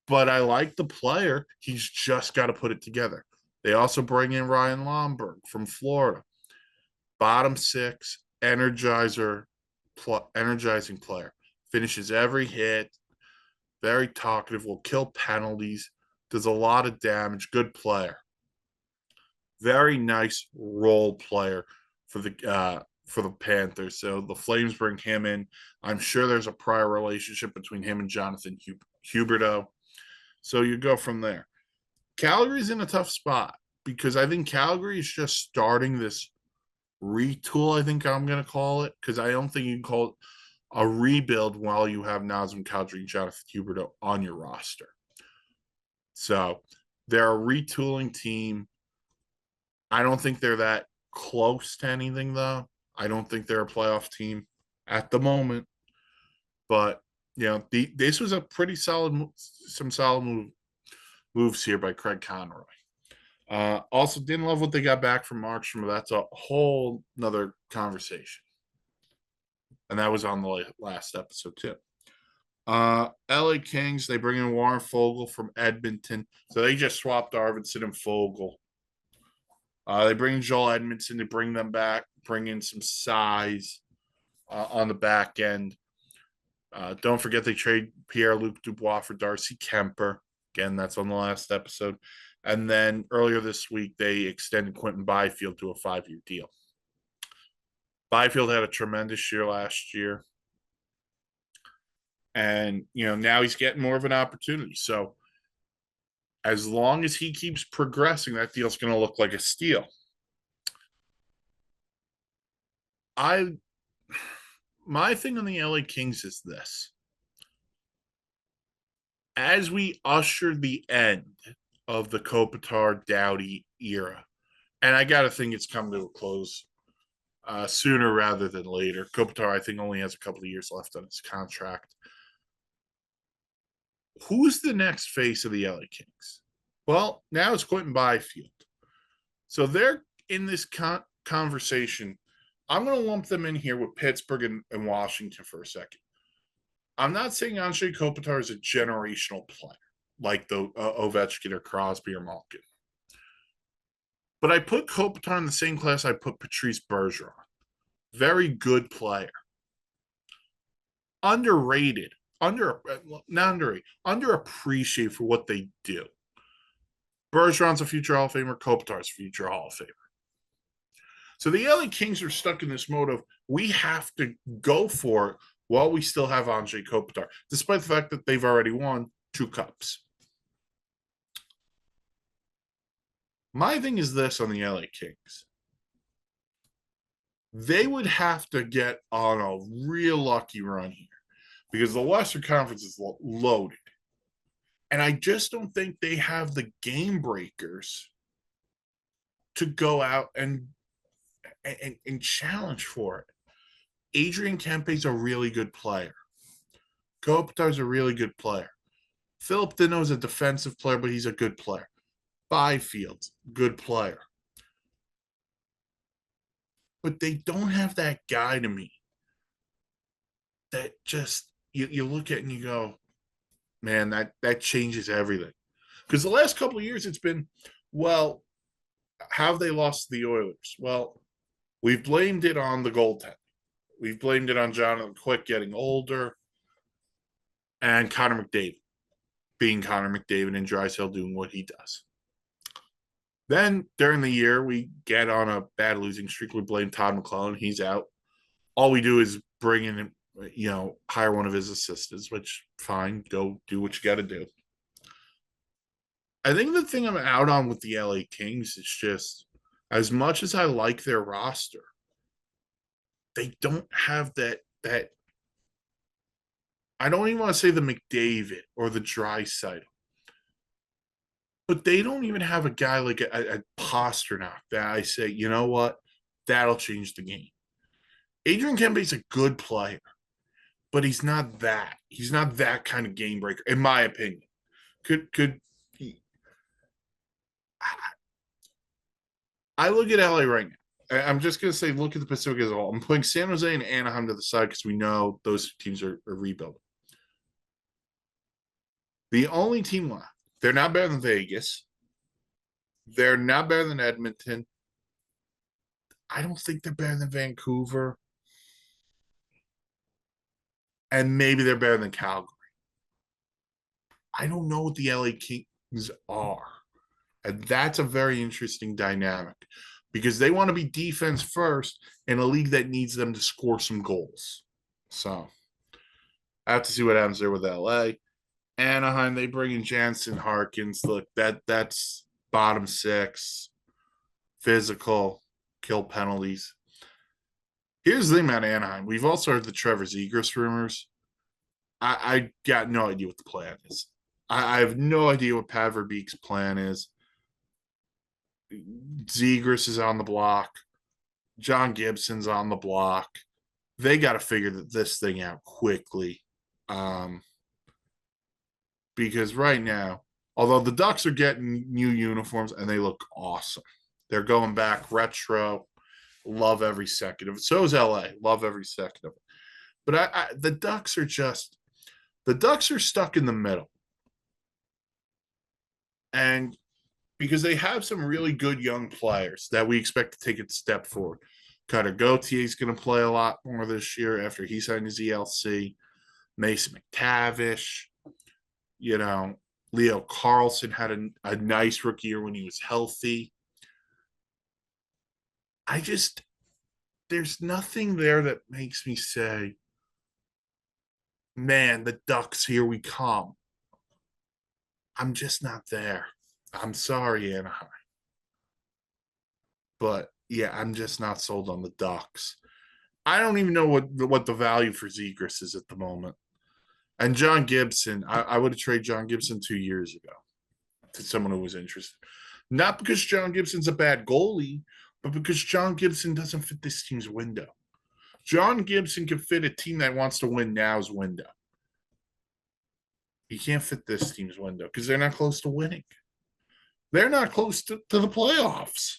But I like the player. He's just got to put it together. They also bring in Ryan Lomberg from Florida. Bottom 6, energizing player. finishes every hit, very talkative, will kill penalties, does a lot of damage, good player. Very nice role player for the Panthers. So the Flames bring him in. I'm sure there's a prior relationship between him and Jonathan Huberdeau. So you go from there. Calgary's in a tough spot because I think Calgary is just starting this retool, I think I'm going to call it, because I don't think you can call it a rebuild while you have Nazem Kadri and Jonathan Huberdeau on your roster. So they're a retooling team. I don't think they're that close to anything, though. I don't think they're a playoff team at the moment. But, this was a pretty solid, some solid moves here by Craig Conroy. Also, didn't love what they got back from Markstrom. That's a whole nother conversation. And that was on the last episode, too. LA Kings, they bring in Warren Fogle from Edmonton. So they just swapped Arvidsson and Fogle. They bring Joel Edmondson to bring them back, bring in some size on the back end. Don't forget they trade Pierre-Luc Dubois for Darcy Kemper. Again, that's on the last episode. And then earlier this week, they extended Quentin Byfield to a 5-year deal. Byfield had a tremendous year last year. And, now he's getting more of an opportunity. So as long as he keeps progressing, that deal's going to look like a steal. My thing on the LA Kings is this. As we usher the end of the Kopitar Doughty era, and I got to think it's come to a close sooner rather than later. Kopitar, I think, only has a couple of years left on his contract. Who's the next face of the LA Kings? Well, now it's Quentin Byfield. So they're in this conversation. I'm going to lump them in here with Pittsburgh and Washington for a second. I'm not saying Anze Kopitar is a generational player like the Ovechkin or Crosby or Malkin. But I put Kopitar in the same class I put Patrice Bergeron. Very good player. Underrated. Not underrated. Underappreciated for what they do. Bergeron's a future Hall of Famer. Kopitar's a future Hall of Famer. So the LA Kings are stuck in this mode of we have to go for it while we still have Anze Kopitar, despite the fact that they've already won 2 cups. My thing is this on the LA Kings. They would have to get on a real lucky run here because the Western Conference is loaded. And I just don't think they have the game breakers to go out and challenge for it. Adrian Kempe's a really good player. Kopitar's a really good player. Philip Dino's a defensive player, but he's a good player. Byfield's good player. But they don't have that guy to me that just you look at and you go, man, that changes everything. Because the last couple of years it's been, well, how have they lost the Oilers? Well, we've blamed it on the goaltending. We've blamed it on Jonathan Quick getting older and Connor McDavid being Connor McDavid and Draisaitl doing what he does. Then during the year, we get on a bad losing streak. We blame Todd McClellan. He's out. All we do is bring in, hire one of his assistants, which fine, go do what you got to do. I think the thing I'm out on with the LA Kings is just as much as I like their roster, they don't have that I don't even want to say the McDavid or the Draisaitl. But they don't even have a guy like a Pasternak that I say, you know what? That'll change the game. Adrian Kempe's a good player, but he's not that. He's not that kind of game breaker, in my opinion. I look at LA right now. I'm just going to say, look at the Pacific as a whole. I'm putting San Jose and Anaheim to the side because we know those teams are rebuilding. The only team left, they're not better than Vegas. They're not better than Edmonton. I don't think they're better than Vancouver. and maybe they're better than Calgary. I don't know what the LA Kings are. And that's a very interesting dynamic because they want to be defense first in a league that needs them to score some goals. So I have to see what happens there with LA. Anaheim, they bring in Jansen Harkins. Look, that's bottom six, physical, kill penalties. Here's the thing about Anaheim. We've also heard the Trevor Zegras rumors. I got no idea what the plan is. I have no idea what Pat Verbeek's plan is. Zegras is on the block. John Gibson's on the block. They got to figure this thing out quickly. Because right now, although the Ducks are getting new uniforms and they look awesome, they're going back retro. Love every second of it. So is LA. Love every second of it. But the Ducks are stuck in the middle. And because they have some really good young players that we expect to take a step forward. Cutter Gauthier is going to play a lot more this year after he signed his ELC. Mason McTavish, Leo Carlson had a nice rookie year when he was healthy. There's nothing there that makes me say, man, the Ducks, here we come. I'm just not there. I'm sorry, Anaheim. But yeah, I'm just not sold on the Ducks. I don't even know what the value for Zegras is at the moment. And John Gibson, I would have traded John Gibson 2 years ago to someone who was interested. Not because John Gibson's a bad goalie, but because John Gibson doesn't fit this team's window. John Gibson can fit a team that wants to win now's window. He can't fit this team's window because they're not close to winning. They're not close to the playoffs.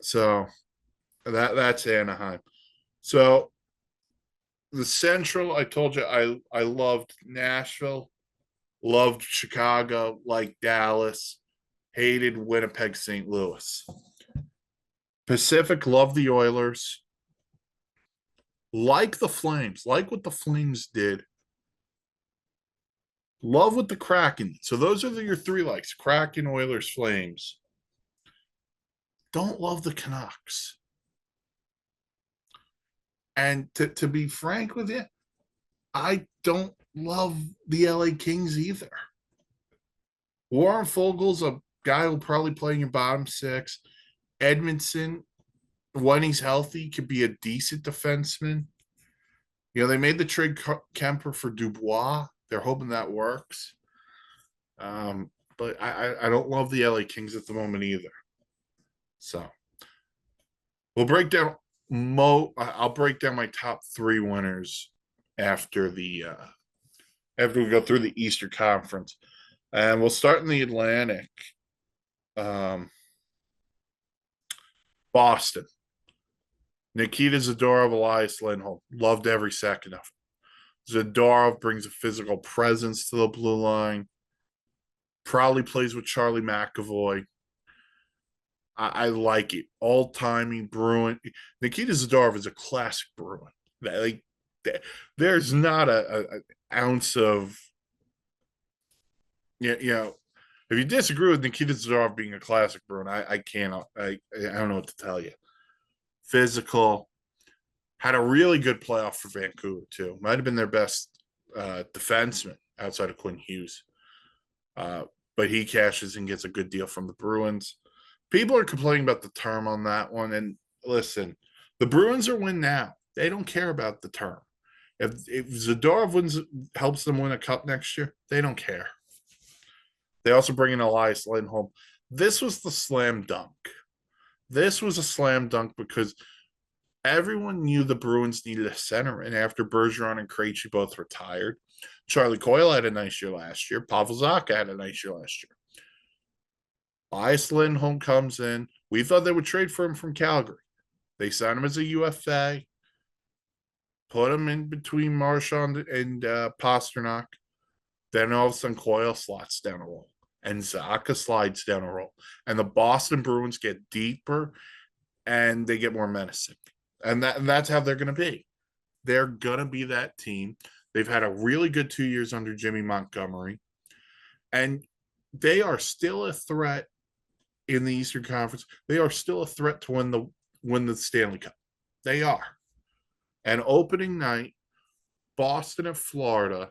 So that's Anaheim. So the Central, I told you I loved Nashville, loved Chicago, liked Dallas, hated Winnipeg, St. Louis. Pacific, loved the Oilers, like the Flames, like what the Flames did. Love what the Kraken. So those are your three likes: Kraken, Oilers, Flames. Don't love the Canucks. And to be frank with you, I don't love the LA Kings either. Warren Fogel's a guy who'll probably play in your bottom six. Edmondson, when he's healthy, could be a decent defenseman. They made the trade Kemper for Dubois. They're hoping that works. But I don't love the LA Kings at the moment either. So we'll break down I'll break down my top three winners after we go through the Eastern Conference. And we'll start in the Atlantic. Boston. Nikita Zadorov, Elias Lindholm. Loved every second of it. Zadorov brings a physical presence to the blue line. Probably plays with Charlie McAvoy. I like it. All-timing Bruin. Nikita Zadorov is a classic Bruin. There's not an ounce of, if you disagree with Nikita Zadorov being a classic Bruin, I cannot. I don't know what to tell you. Physical. Had a really good playoff for Vancouver, too. Might have been their best defenseman outside of Quinn Hughes. But he cashes and gets a good deal from the Bruins. People are complaining about the term on that one. And listen, the Bruins are win now. They don't care about the term. If Zadorov helps them win a cup next year, they don't care. They also bring in Elias Lindholm. This was the slam dunk. This was a slam dunk because everyone knew the Bruins needed a center. And after Bergeron and Krejci both retired, Charlie Coyle had a nice year last year. Pavel Zacha had a nice year last year. Elias Lindholm comes in. We thought they would trade for him from Calgary. They signed him as a UFA, put him in between Marchand and Pasternak. Then all of a sudden, Coyle slots down a roll, and Zacha slides down a roll. And the Boston Bruins get deeper, and they get more menacing. And that's how they're going to be. They're going to be that team. They've had a really good 2 years under Jimmy Montgomery, and they are still a threat in the Eastern Conference. They are still a threat to win the Stanley Cup. They are. And opening night, Boston at Florida,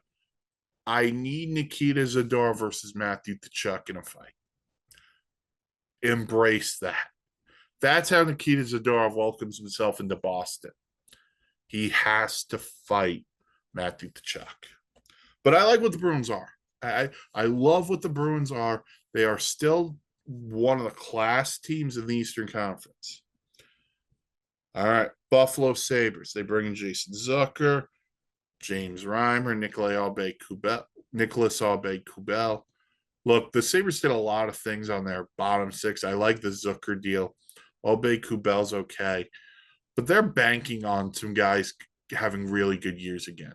I need Nikita Zadorov versus Matthew Tkachuk in a fight. Embrace that. That's how Nikita Zadorov welcomes himself into Boston. He has to fight Matthew Tkachuk. But I like what the Bruins are. I love what the Bruins are. They are still one of the class teams in the Eastern Conference. All right, Buffalo Sabres. They bring in Jason Zucker, James Reimer, Nicholas Aube-Kubel. Look, the Sabres did a lot of things on their bottom six. I like the Zucker deal. Aube-Kubel's okay. But they're banking on some guys having really good years again.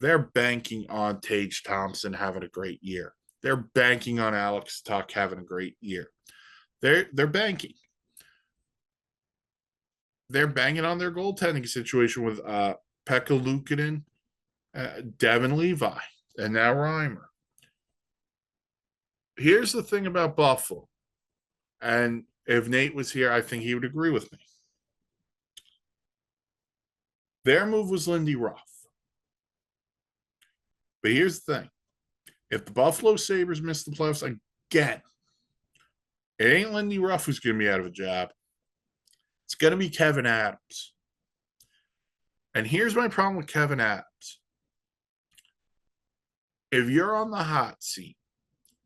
They're banking on Tage Thompson having a great year. They're banking on Alex Tuch having a great year. They're banking. They're banging on their goaltending situation with Pekka Luukkonen, Devin Levi, and now Reimer. Here's the thing about Buffalo, and if Nate was here, I think he would agree with me. Their move was Lindy Ruff. But here's the thing. If the Buffalo Sabres miss the playoffs again, it ain't Lindy Ruff who's going to be out of a job. It's going to be Kevin Adams. And here's my problem with Kevin Adams. If you're on the hot seat,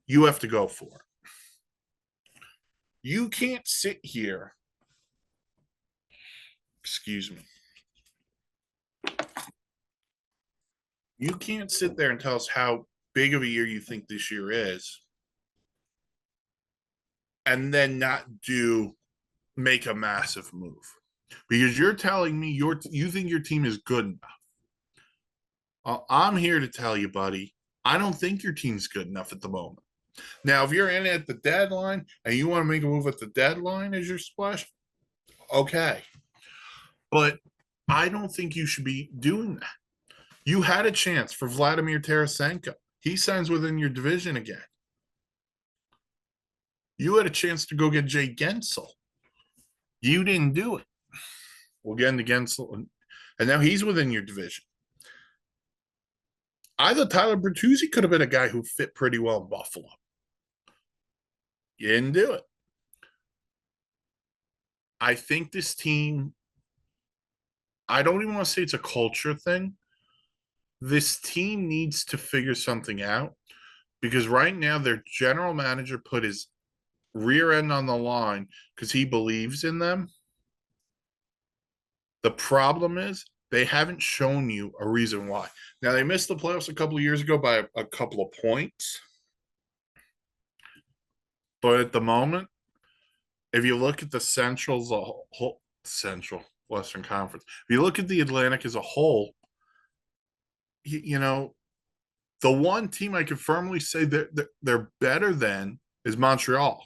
you have to go for it. You can't sit here. Excuse me. You can't sit there and tell us how big of a year you think this year is and then not make a massive move. Because you're telling me you think your team is good enough. I'm here to tell you, buddy, I don't think your team's good enough at the moment. Now, if you're in at the deadline and you want to make a move at the deadline as your splash, okay. But I don't think you should be doing that. You had a chance for Vladimir Tarasenko. He signs within your division again. You had a chance to go get Jay Gensel. You didn't do it. We'll get into Gensel. And now he's within your division. I thought Tyler Bertuzzi could have been a guy who fit pretty well in Buffalo. You didn't do it. I think this team, I don't even want to say it's a culture thing. This team needs to figure something out because right now their general manager put his rear end on the line because he believes in them. The problem is they haven't shown you a reason why. Now, they missed the playoffs a couple of years ago by a couple of points. But at the moment, if you look at the Central's Central Western Conference, if you look at the Atlantic as a whole, you know, the one team I can firmly say they're better than is Montreal,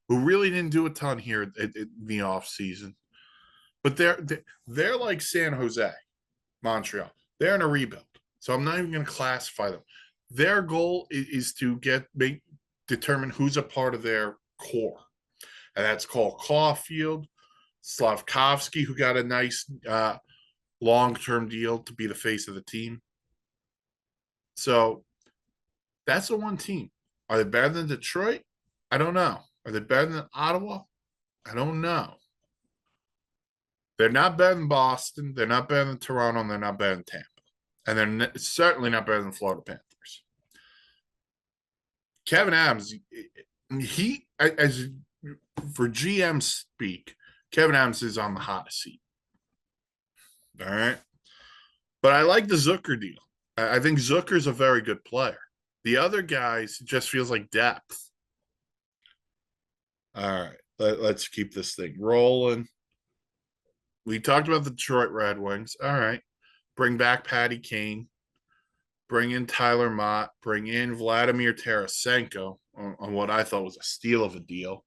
who really didn't do a ton here in the offseason. But they're like San Jose, Montreal. They're in a rebuild. So I'm not even going to classify them. Their goal is to determine who's a part of their core. And that's called Caulfield, Slavkovsky, who got a nice long-term deal to be the face of the team. So that's the one team. Are they better than Detroit? I don't know. Are they better than Ottawa? I don't know. They're not better than Boston. They're not better than Toronto. And they're not better than Tampa. And they're certainly not better than Florida Panthers. Kevin Adams, for GM speak, Kevin Adams is on the hot seat. All right. But I like the Zucker deal. I think Zucker's a very good player. The other guys just feels like depth. All right. Let's keep this thing rolling. We talked about the Detroit Red Wings. All right. Bring back Patty Kane. Bring in Tyler Mott. Bring in Vladimir Tarasenko on what I thought was a steal of a deal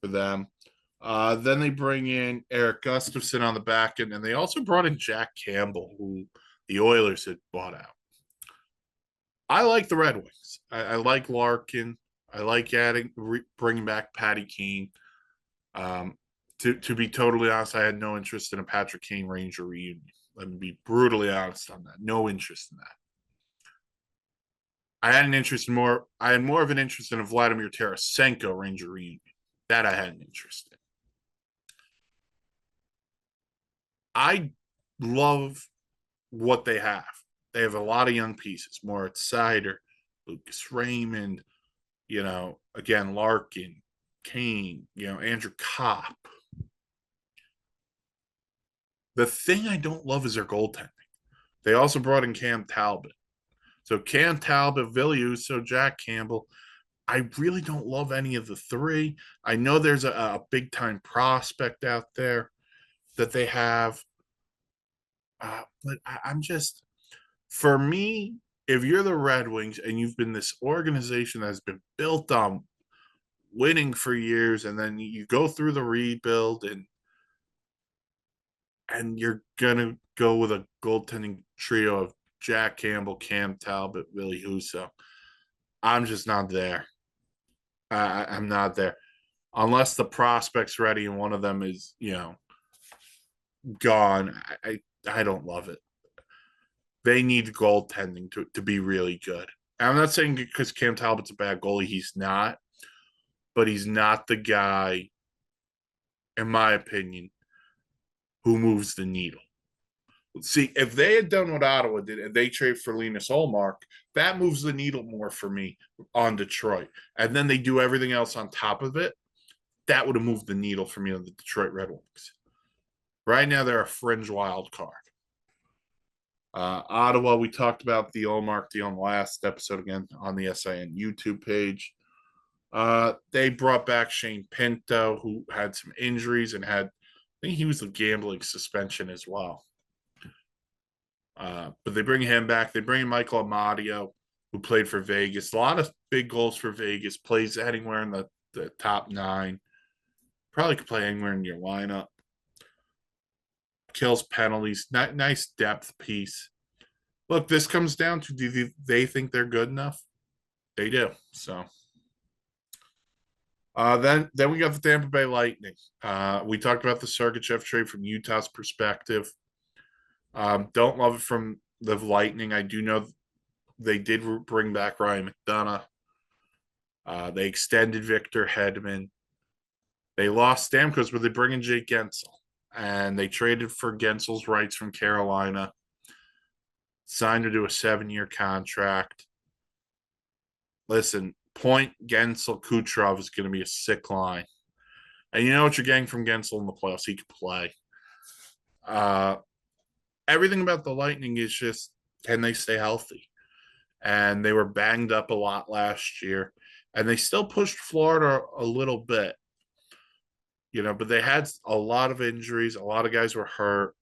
for them. Then they bring in Eric Gustafson on the back end, and they also brought in Jack Campbell, who the Oilers had bought out. I like the Red Wings. I like Larkin. I like bringing back Patty Kane. To be totally honest, I had no interest in a Patrick Kane Ranger reunion. Let me be brutally honest on that. No interest in that. I had an interest in more. I had more of an interest in a Vladimir Tarasenko Ranger reunion. That I had an interest in. I love what they have. They have a lot of young pieces. Moritz Seider, Lucas Raymond, again, Larkin, Kane, Andrew Kopp. The thing I don't love is their goaltending. They also brought in Cam Talbot. So Cam Talbot, Villiuso, Jack Campbell. I really don't love any of the three. I know there's a big time prospect out there that they have. But I'm just, for me, if you're the Red Wings and you've been this organization that has been built on winning for years, and then you go through the rebuild and you're gonna go with a goaltending trio of Jack Campbell, Cam Talbot, Willie Husso. I'm just not there. I'm not there unless the prospect's ready and one of them is gone. I don't love it. They need goaltending to be really good. And I'm not saying because Cam Talbot's a bad goalie. He's not. But he's not the guy, in my opinion, who moves the needle. See, if they had done what Ottawa did and they trade for Linus Ullmark, that moves the needle more for me on Detroit. And then they do everything else on top of it. That would have moved the needle for me on the Detroit Red Wings. Right now, they're a fringe wild card. Ottawa, we talked about the Ullmark deal in the last episode again on the SIN YouTube page. They brought back Shane Pinto, who had some injuries and I think he was a gambling suspension as well. But they bring him back. They bring in Michael Amadio, who played for Vegas. A lot of big goals for Vegas. Plays anywhere in the top 9. Probably could play anywhere in your lineup. Kills penalties. Nice depth piece. Look, this comes down to, do they think they're good enough? They do. So then we got the Tampa Bay Lightning. We talked about the Sergachev trade from Utah's perspective. Don't love it from the Lightning. I do know they did bring back Ryan McDonough. They extended Victor Hedman. They lost Stamkos, but they bring in Jake Gensel. And they traded for Gensel's rights from Carolina. Signed her to a 7-year contract. Listen, Point, Gensel, Kucherov is going to be a sick line. And you know what you're getting from Gensel in the playoffs? He could play. Everything about the Lightning is just, can they stay healthy? And they were banged up a lot last year. And they still pushed Florida a little bit. But they had a lot of injuries. A lot of guys were hurt.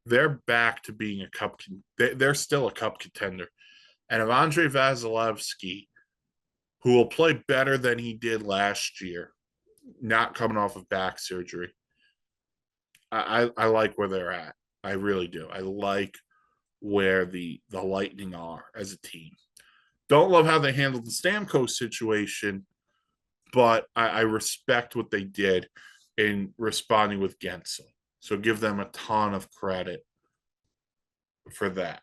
They're back to being a cup. They're still a cup contender. And if Andrei Vasilevsky, who will play better than he did last year, not coming off of back surgery, I like where they're at. I really do. I like where the Lightning are as a team. Don't love how they handled the Stamkos situation, but I respect what they did in responding with Gensel. So give them a ton of credit for that.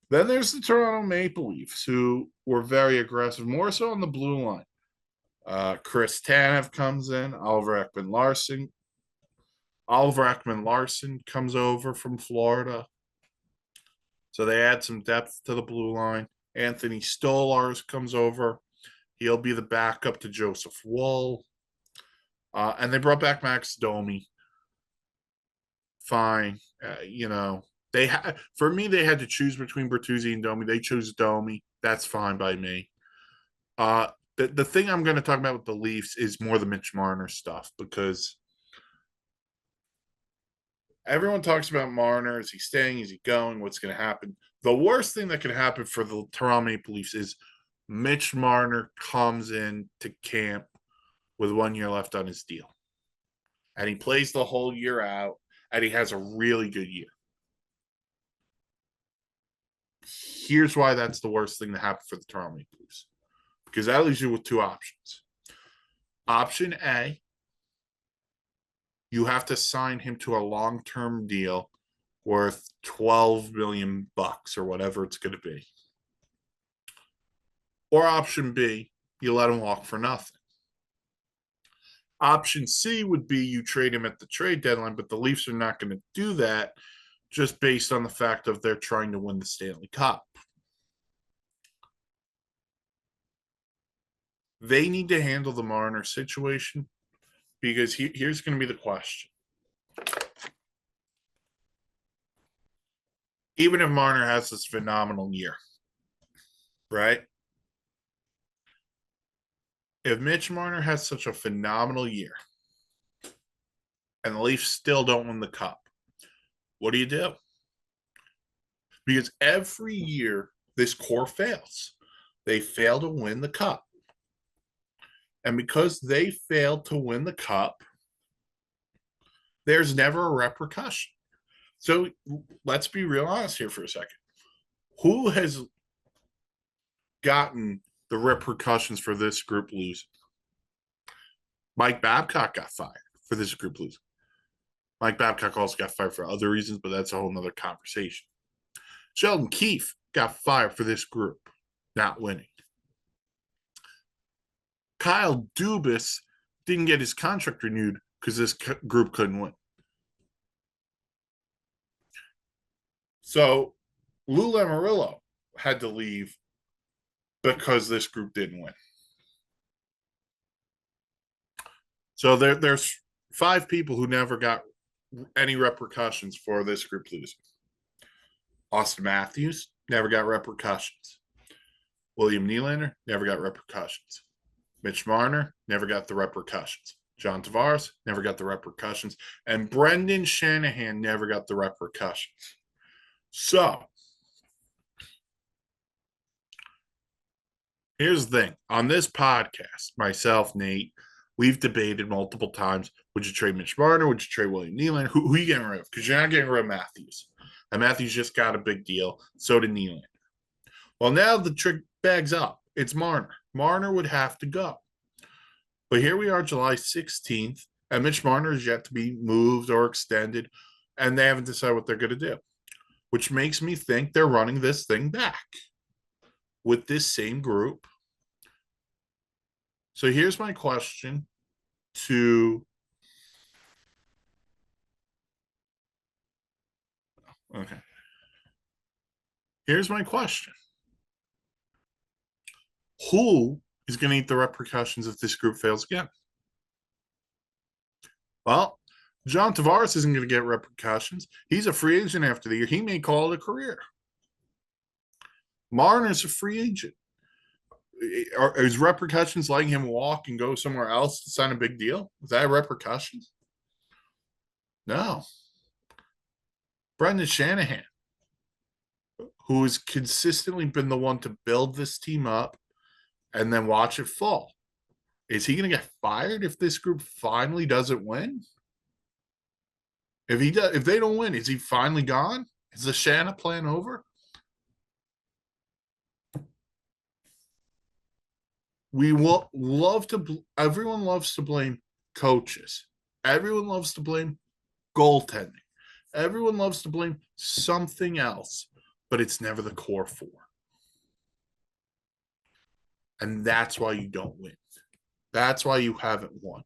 Then there's the Toronto Maple Leafs, who were very aggressive, more so on the blue line. Chris Tanev comes in. Oliver Ekman-Larsson comes over from Florida. So they add some depth to the blue line. Anthony Stolarz comes over. He'll be the backup to Joseph Woll. And they brought back Max Domi. Fine. For me, they had to choose between Bertuzzi and Domi. They chose Domi. That's fine by me. The thing I'm going to talk about with the Leafs is more the Mitch Marner stuff, because everyone talks about Marner. Is he staying? Is he going? What's going to happen? The worst thing that can happen for the Toronto Maple Leafs is Mitch Marner comes in to camp with 1 year left on his deal. and he plays the whole year out, and he has a really good year. Here's why that's the worst thing to happen for the Toronto Maple Leafs. Because that leaves you with two options. Option A, you have to sign him to a long-term deal worth $12 million or whatever it's going to be. Or option B, you let him walk for nothing. Option C would be you trade him at the trade deadline, but the Leafs are not going to do that just based on the fact of they're trying to win the Stanley Cup. They need to handle the Marner situation because here's going to be the question. Even if Marner has this phenomenal year, right? If Mitch Marner has such a phenomenal year and the Leafs still don't win the Cup, what do? Because every year this core fails. They fail to win the Cup. And because they failed to win the Cup, there's never a repercussion. So let's be real honest here for a second. Who has gotten the repercussions for this group losing? Mike Babcock got fired for this group losing. Mike Babcock also got fired for other reasons, but that's a whole nother conversation. Sheldon Keefe got fired for this group not winning. Kyle Dubas didn't get his contract renewed because this group couldn't win. So Lou Lamoriello had to leave because this group didn't win. So there's 5 people who never got any repercussions for this group losing. Austin Matthews never got repercussions. William Nylander never got repercussions. Mitch Marner never got the repercussions. John Tavares never got the repercussions. And Brendan Shanahan never got the repercussions. So, here's the thing. On this podcast, myself, Nate, we've debated multiple times, would you trade Mitch Marner? Would you trade William Nylander? Who are you getting rid of? Because you're not getting rid of Matthews. And Matthews just got a big deal. So did Nylander. Well, now the trick bag's up. It's Marner. Marner would have to go. But here we are, July 16th, and Mitch Marner is yet to be moved or extended, and they haven't decided what they're going to do, which makes me think they're running this thing back with this same group. So here's my question to okay. Here's my question. Who is going to eat the repercussions if this group fails again? Well, John Tavares isn't going to get repercussions. He's a free agent after the year. He may call it a career. Marner's a free agent. Is repercussions letting him walk and go somewhere else to sign a big deal? Is that a repercussion? No. Brendan Shanahan, who has consistently been the one to build this team up and then watch it fall. Is he going to get fired if this group finally doesn't win? If they don't win, is he finally gone? Is the Shana plan over? We will love to. Everyone loves to blame coaches. Everyone loves to blame goaltending. Everyone loves to blame something else, but it's never the core 4. And that's why you don't win. That's why you haven't won.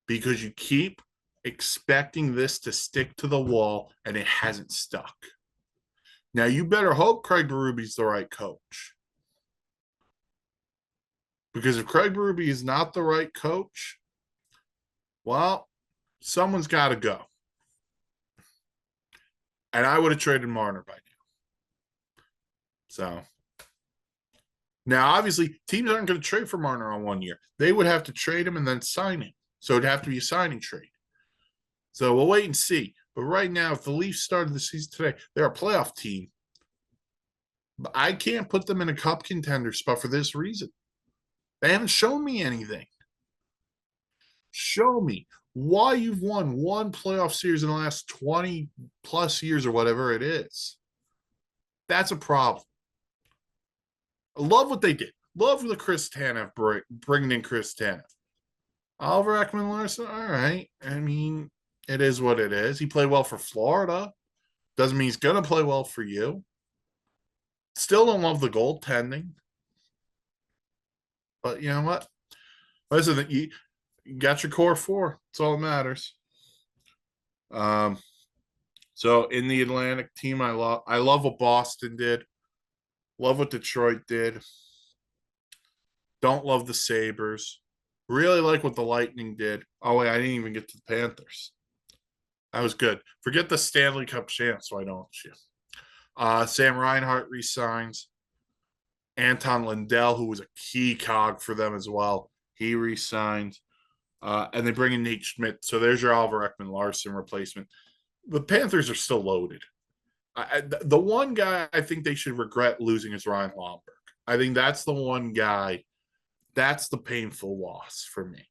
Because you keep expecting this to stick to the wall, and it hasn't stuck. Now, you better hope Craig Berube's the right coach. Because if Craig Berube is not the right coach, well, someone's got to go. And I would have traded Marner by now. So, now obviously, teams aren't going to trade for Marner on 1 year. They would have to trade him and then sign him. So it'd have to be a signing trade. So we'll wait and see. But right now, if the Leafs started the season today, they're a playoff team. But I can't put them in a cup contender spot for this reason. They haven't shown me anything. Show me why you've won one playoff series in the last 20 plus years or whatever it is. That's a problem. I love what they did. Love the Chris Tanev bringing in Chris Tanev. Oliver Ekman-Larsson, all right. I mean, it is what it is. He played well for Florida. Doesn't mean he's going to play well for you. Still don't love the goaltending. But you know what? Listen, you got your core four. That's all that matters. So in the Atlantic team, I love what Boston did. Love what Detroit did. Don't love the Sabres. Really like what the Lightning did. Oh, wait, I didn't even get to the Panthers. That was good. Forget the Stanley Cup champs, why don't you? Sam Reinhart resigns. Anton Lindell, who was a key cog for them as well, he resigns. And they bring in Nate Schmidt. So there's your Oliver Ekman-Larsson replacement. The Panthers are still loaded. The one guy I think they should regret losing is Ryan Lomberg. I think that's the one guy. That's the painful loss for me.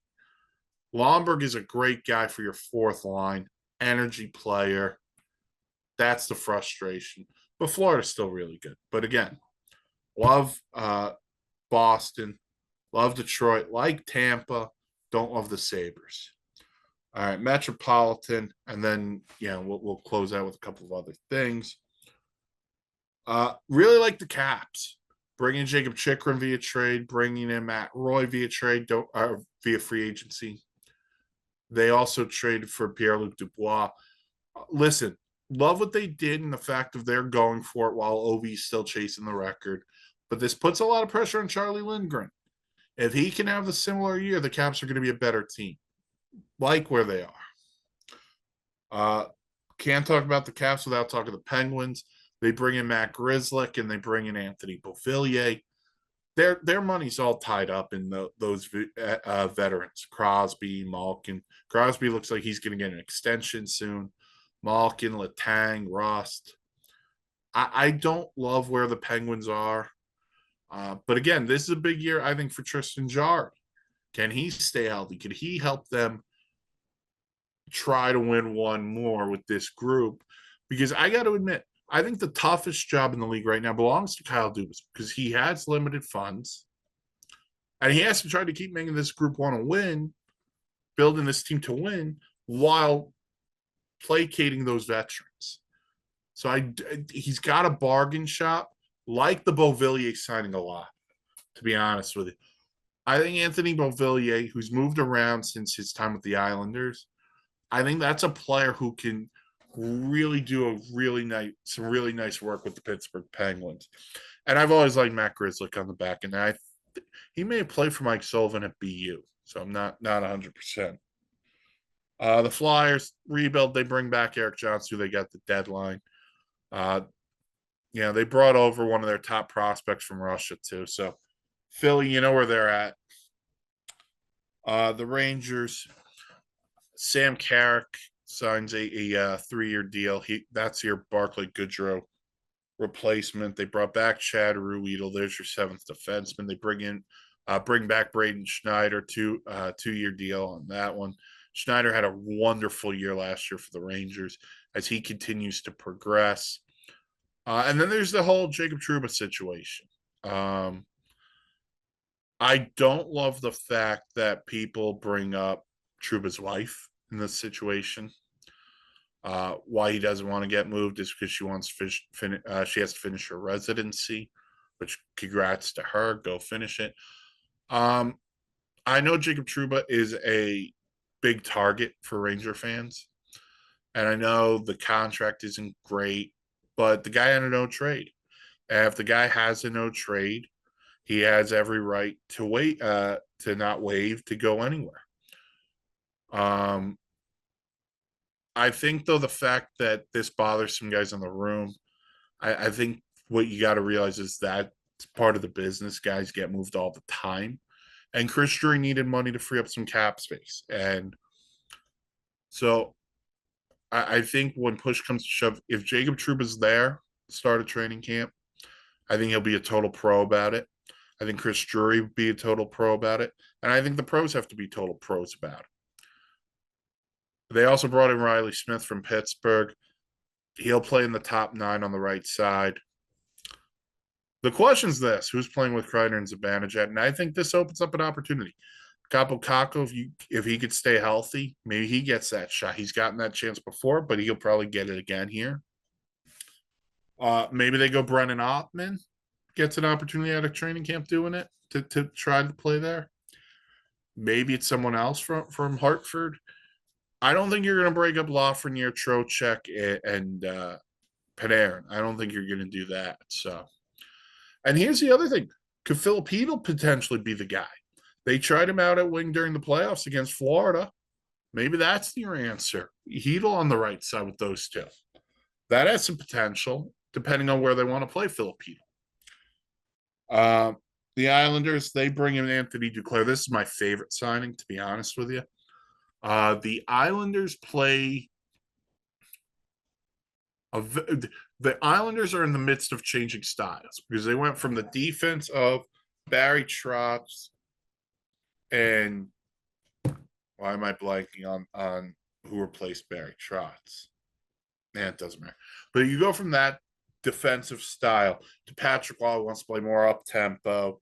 Lomberg is a great guy for your fourth line, energy player. That's the frustration. But Florida's still really good. But again, love Boston, love Detroit, like Tampa, don't love the Sabres. All right, Metropolitan, and then we'll close out with a couple of other things. Really like the Caps. Bringing Jacob Chikrin via trade, bringing in Matt Roy via trade, via free agency. They also traded for Pierre-Luc Dubois. Listen, love what they did and the fact of they're going for it while Ovi's still chasing the record. But this puts a lot of pressure on Charlie Lindgren. If he can have a similar year, the Caps are going to be a better team, like where they are. Can't talk about the Caps without talking the Penguins. They bring in Matt Grzelcyk and they bring in Anthony Beauvillier. Their money's all tied up in those veterans. Crosby, Malkin. Crosby looks like he's going to get an extension soon. Malkin, Letang, Rust. I don't love where the Penguins are. But again, this is a big year, I think, for Tristan Jarry. Can he stay healthy? Can he help them try to win one more with this group? Because I got to admit, I think the toughest job in the league right now belongs to Kyle Dubas because he has limited funds. And he has to try to keep making this group want to win, building this team to win, while placating those veterans. So he's got a bargain shop, like the Beauvillier signing a lot, to be honest with you. I think Anthony Beauvillier, who's moved around since his time with the Islanders, I think that's a player who can really do some really nice work with the Pittsburgh Penguins. And I've always liked Matt Grzelcyk on the back end. He may have played for Mike Sullivan at BU, so I'm not 100%. The Flyers rebuild. They bring back Eric Johnson, who they got the deadline. They brought over one of their top prospects from Russia too. So Philly, you know where they're at. The Rangers, Sam Carrick signs a 3-year deal. That's your Barclay Goodrow replacement. They brought back Chad Ruedel. There's your seventh defenseman. They bring back Braden Schneider, 2-year deal on that one. Schneider had a wonderful year last year for the Rangers as he continues to progress. And then there's the whole Jacob Trouba situation. I don't love the fact that people bring up Trouba's wife in this situation. Why he doesn't want to get moved is because she wants she has to finish her residency, which congrats to her. Go finish it. I know Jacob Trouba is a big target for Ranger fans, and I know the contract isn't great, but the guy had a no trade. And if the guy has a no trade, he has every right to wait, to not waive, to go anywhere. I think, though, the fact that this bothers some guys in the room, I think what you got to realize is that it's part of the business. Guys get moved all the time. And Chris Drury needed money to free up some cap space. And so I think when push comes to shove, if Jacob Trouba's there, start a training camp, I think he'll be a total pro about it. I think Chris Drury would be a total pro about it. And I think the pros have to be total pros about it. They also brought in Riley Smith from Pittsburgh. He'll play in the top 9 on the right side. The question's this: who's playing with Kreider and Zibanejad? And I think this opens up an opportunity. Capo Caco, if he could stay healthy, maybe he gets that shot. He's gotten that chance before, but he'll probably get it again here. Maybe they go Brennan Ottman, gets an opportunity out of training camp doing it to try to play there. Maybe it's someone else from Hartford. I don't think you're going to break up Lafreniere, Trocheck, and Panarin. I don't think you're going to do that. So, and here's the other thing: could Filipino potentially be the guy? They tried him out at wing during the playoffs against Florida. Maybe that's your answer. Heedle on the right side with those two. That has some potential, depending on where they want to play Filipino. The Islanders, they bring in Anthony Duclair. This is my favorite signing, to be honest with you. The Islanders play. The Islanders are in the midst of changing styles because they went from the defense of Barry Trotz and why am I blanking on who replaced Barry Trotz? Man, it doesn't matter. But you go from that defensive style to Patrick Waugh, who wants to play more up tempo,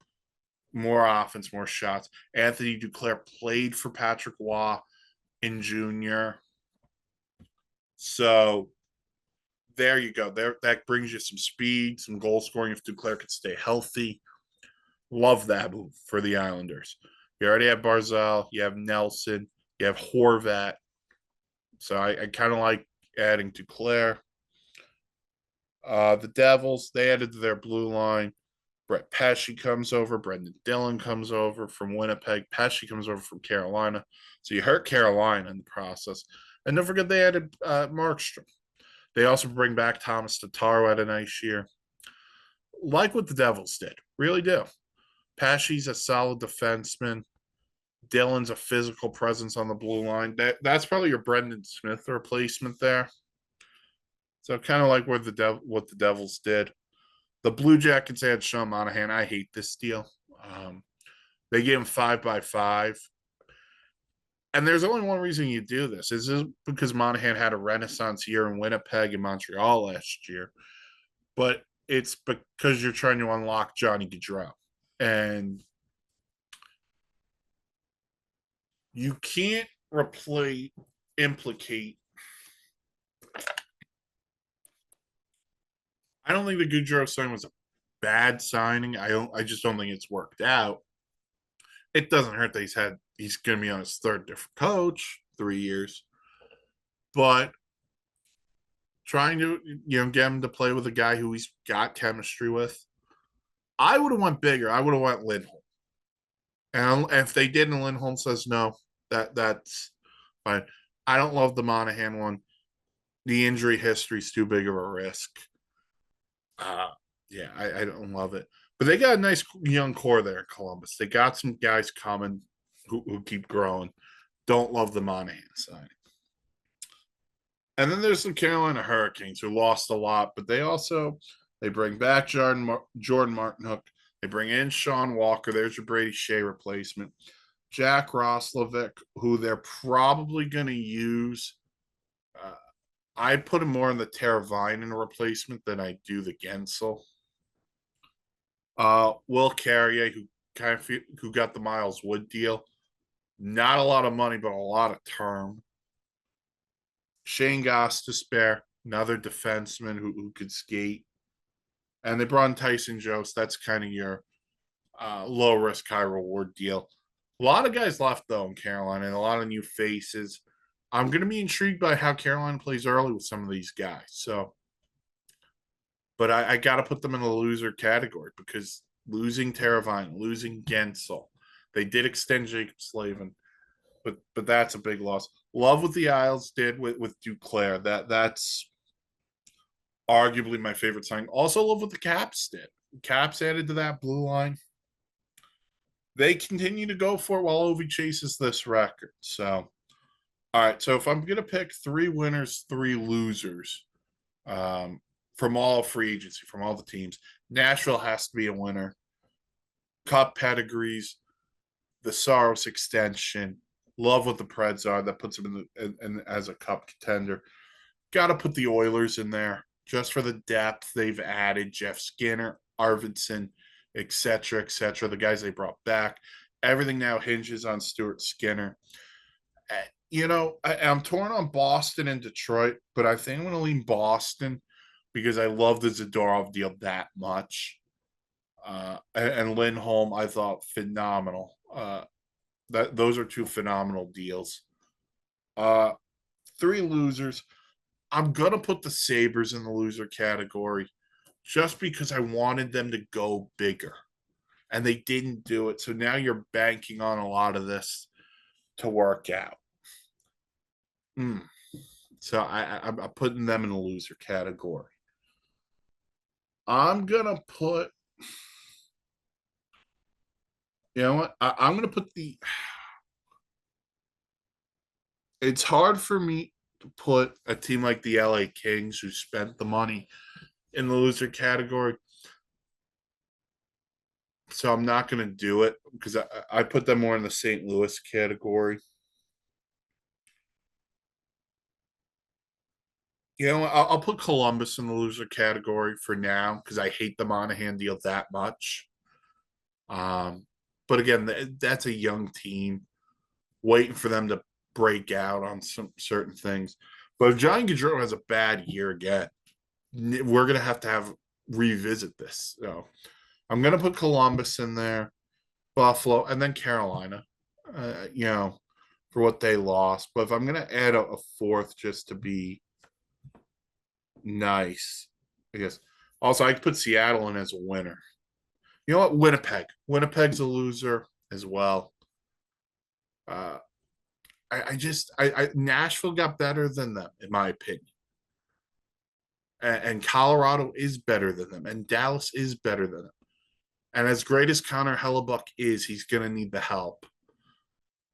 more offense, more shots. Anthony Duclair played for Patrick Waugh in junior. So there you go. That brings you some speed, some goal scoring if Duclair could stay healthy. Love that move for the Islanders. You already have Barzal, you have Nelson, you have Horvat. So I kind of like adding Duclair. The Devils, they added to their blue line. Brett Pesce comes over. Brendan Dillon comes over from Winnipeg. Pesce comes over from Carolina. So you hurt Carolina in the process. And don't forget they added Markstrom. They also bring back Thomas Tatar, had a nice year. Like what the Devils did. Really do. Pesce's a solid defenseman. Dillon's a physical presence on the blue line. That's probably your Brendan Smith replacement there. So kind of like what the Devils did. The Blue Jackets had Sean Monahan. I hate this deal. They gave him 5x5. And there's only one reason you do this. Is this because Monahan had a renaissance year in Winnipeg and Montreal last year. But it's because you're trying to unlock Johnny Gaudreau. And you can't implicate. I don't think the Gaudreau signing was a bad signing. I just don't think it's worked out. It doesn't hurt that he's going to be on his third different coach, 3 years. But trying to get him to play with a guy who he's got chemistry with. I would have went bigger. I would have went Lindholm. And if they did and Lindholm says no, that's fine. I don't love the Monahan one. The injury history is too big of a risk. Yeah, I don't love it. But they got a nice young core there in Columbus. They got some guys coming who keep growing. Don't love the Monahan signing. And then there's some Carolina Hurricanes who lost a lot, but they bring back Jordan Martinhook. They bring in Sean Walker. There's your Brady Shea replacement. Jack Roslovic, who they're probably going to use. I'd put him more in the Teravainen replacement than I do the Gensel. Will Carrier, who got the Miles Wood deal. Not a lot of money, but a lot of term. Shane Gostisbehere, another defenseman who could skate. And they brought in Tyson Jost. That's kind of your low risk, high reward deal. A lot of guys left, though, in Carolina, and a lot of new faces. I'm going to be intrigued by how Carolina plays early with some of these guys. So, but I got to put them in the loser category because losing Teravainen, losing Gensel, they did extend Jacob Slavin, but that's a big loss. Love what the Isles did with Duclair. That's arguably my favorite signing. Also love what the Caps did. Caps added to that blue line. They continue to go for it while Ovi chases this record. So, all right. So if I'm going to pick 3 winners, 3 losers from all free agency, from all the teams, Nashville has to be a winner. Cup pedigrees, the Saros extension, Love what the Preds are. That puts them in as a cup contender. Got to put the Oilers in there just for the depth they've added. Jeff Skinner, Arvidsson, etc., etc. The guys they brought back. Everything now hinges on Stuart Skinner. I'm torn on Boston and Detroit, but I think I'm going to lean Boston because I love the Zadorov deal that much. And Lindholm, I thought phenomenal. Those are two phenomenal deals. Uh, three losers. I'm gonna put the Sabres in the loser category just because I wanted them to go bigger, and they didn't do it. So now you're banking on a lot of this to work out. So I'm putting them in the loser category. I'm gonna put. You know what? I'm gonna put the. It's hard for me to put a team like the LA Kings, who spent the money, in the loser category. So I'm not going to do it because I put them more in the St. Louis category. I'll put Columbus in the loser category for now because I hate the Monahan deal that much. But again, that's a young team waiting for them to break out on some certain things. But if Johnny Gaudreau has a bad year again, we're going to have revisit this. So I'm going to put Columbus in there, Buffalo, and then Carolina, for what they lost. But if I'm going to add a fourth just to be nice, I guess. Also, I could put Seattle in as a winner. You know what? Winnipeg. Winnipeg's a loser as well. Nashville got better than them, in my opinion. And Colorado is better than them, and Dallas is better than them. And as great as Connor Hellebuck is, he's going to need the help.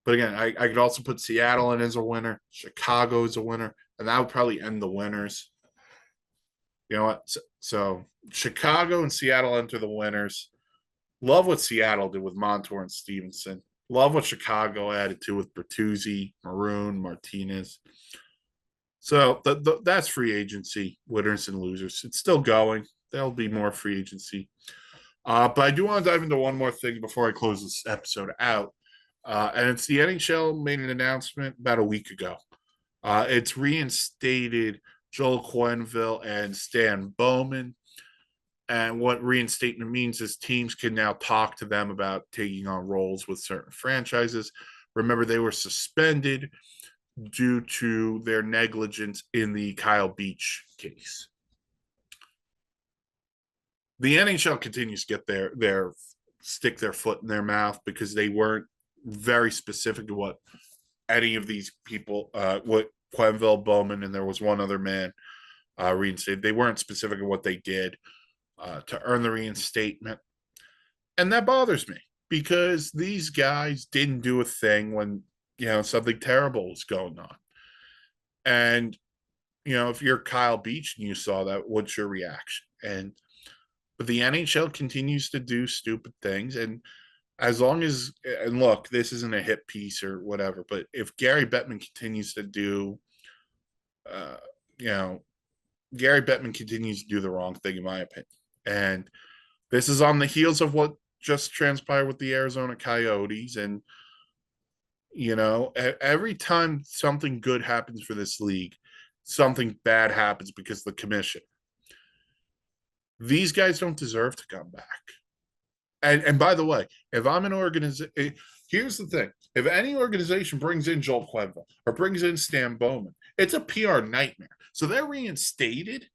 But again, I could also put Seattle in as a winner, Chicago as a winner, and that would probably end the winners. You know what? So Chicago and Seattle enter the winners. Love what Seattle did with Montour and Stevenson. Love what Chicago added to with Bertuzzi, Maroon, Martinez. So that's free agency, winners and losers. It's still going. There'll be more free agency. But I do want to dive into one more thing before I close this episode out. And it's the NHL made an announcement about a week ago. It's reinstated Joel Quenneville and Stan Bowman. And what reinstatement means is teams can now talk to them about taking on roles with certain franchises. Remember, they were suspended due to their negligence in the Kyle Beach case. The NHL continues to get their stick their foot in their mouth because they weren't very specific to what any of these people, what Quenneville, Bowman, and there was one other man reinstated. They weren't specific in what they did to earn the reinstatement. And that bothers me because these guys didn't do a thing when, something terrible was going on. And, if you're Kyle Beach and you saw that, what's your reaction? But the NHL continues to do stupid things. And as long as, and look, this isn't a hit piece or whatever, but if Gary Bettman continues to do, Gary Bettman continues to do the wrong thing, in my opinion. And this is on the heels of what just transpired with the Arizona Coyotes. And, every time something good happens for this league, something bad happens because the commission. These guys don't deserve to come back. And by the way, if I'm an organization, here's the thing. If any organization brings in Joel Quenneville or brings in Stan Bowman, it's a PR nightmare. So they're reinstated,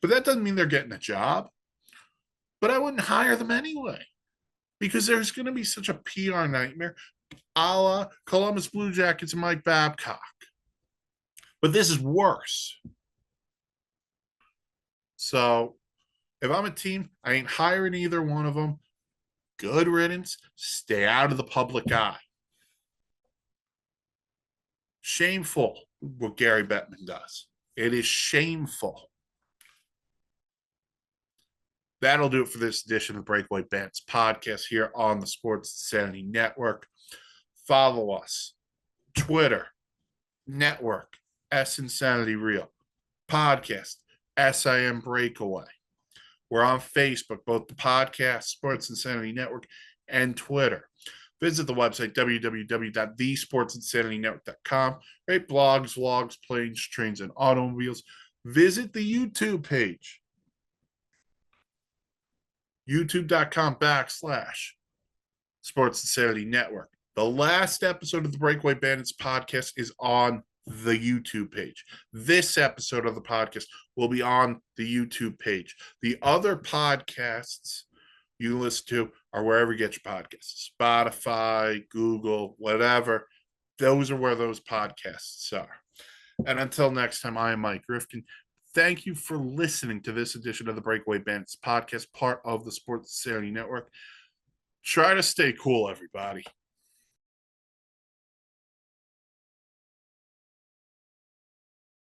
but that doesn't mean they're getting a job. But I wouldn't hire them anyway because there's going to be such a PR nightmare, a la Columbus Blue Jackets and Mike Babcock. But this is worse. So if I'm a team, I ain't hiring either one of them. Good riddance. Stay out of the public eye. Shameful what Gary Bettman does. It is shameful. That'll do it for this edition of the Breakaway Bandits podcast here on the Sports Insanity Network. Follow us. Twitter, Network, S Insanity Real, Podcast, SIM Breakaway. We're on Facebook, both the podcast, Sports Insanity Network, and Twitter. Visit the website, www.thesportsinsanitynetwork.com. Right? Blogs, vlogs, planes, trains, and automobiles. Visit the YouTube page, youtube.com/Sports Insanity Network. The last episode of the Breakaway Bandits podcast is on the YouTube page. This episode of the podcast will be on the YouTube page. The other podcasts you listen to are wherever you get your podcasts, Spotify, Google, whatever. Those are where those podcasts are. And until next time, I am Mike Rifkin. Thank you for listening to this edition of the Breakaway Bandits podcast, part of the Sports Insanity Network. Try to stay cool, everybody.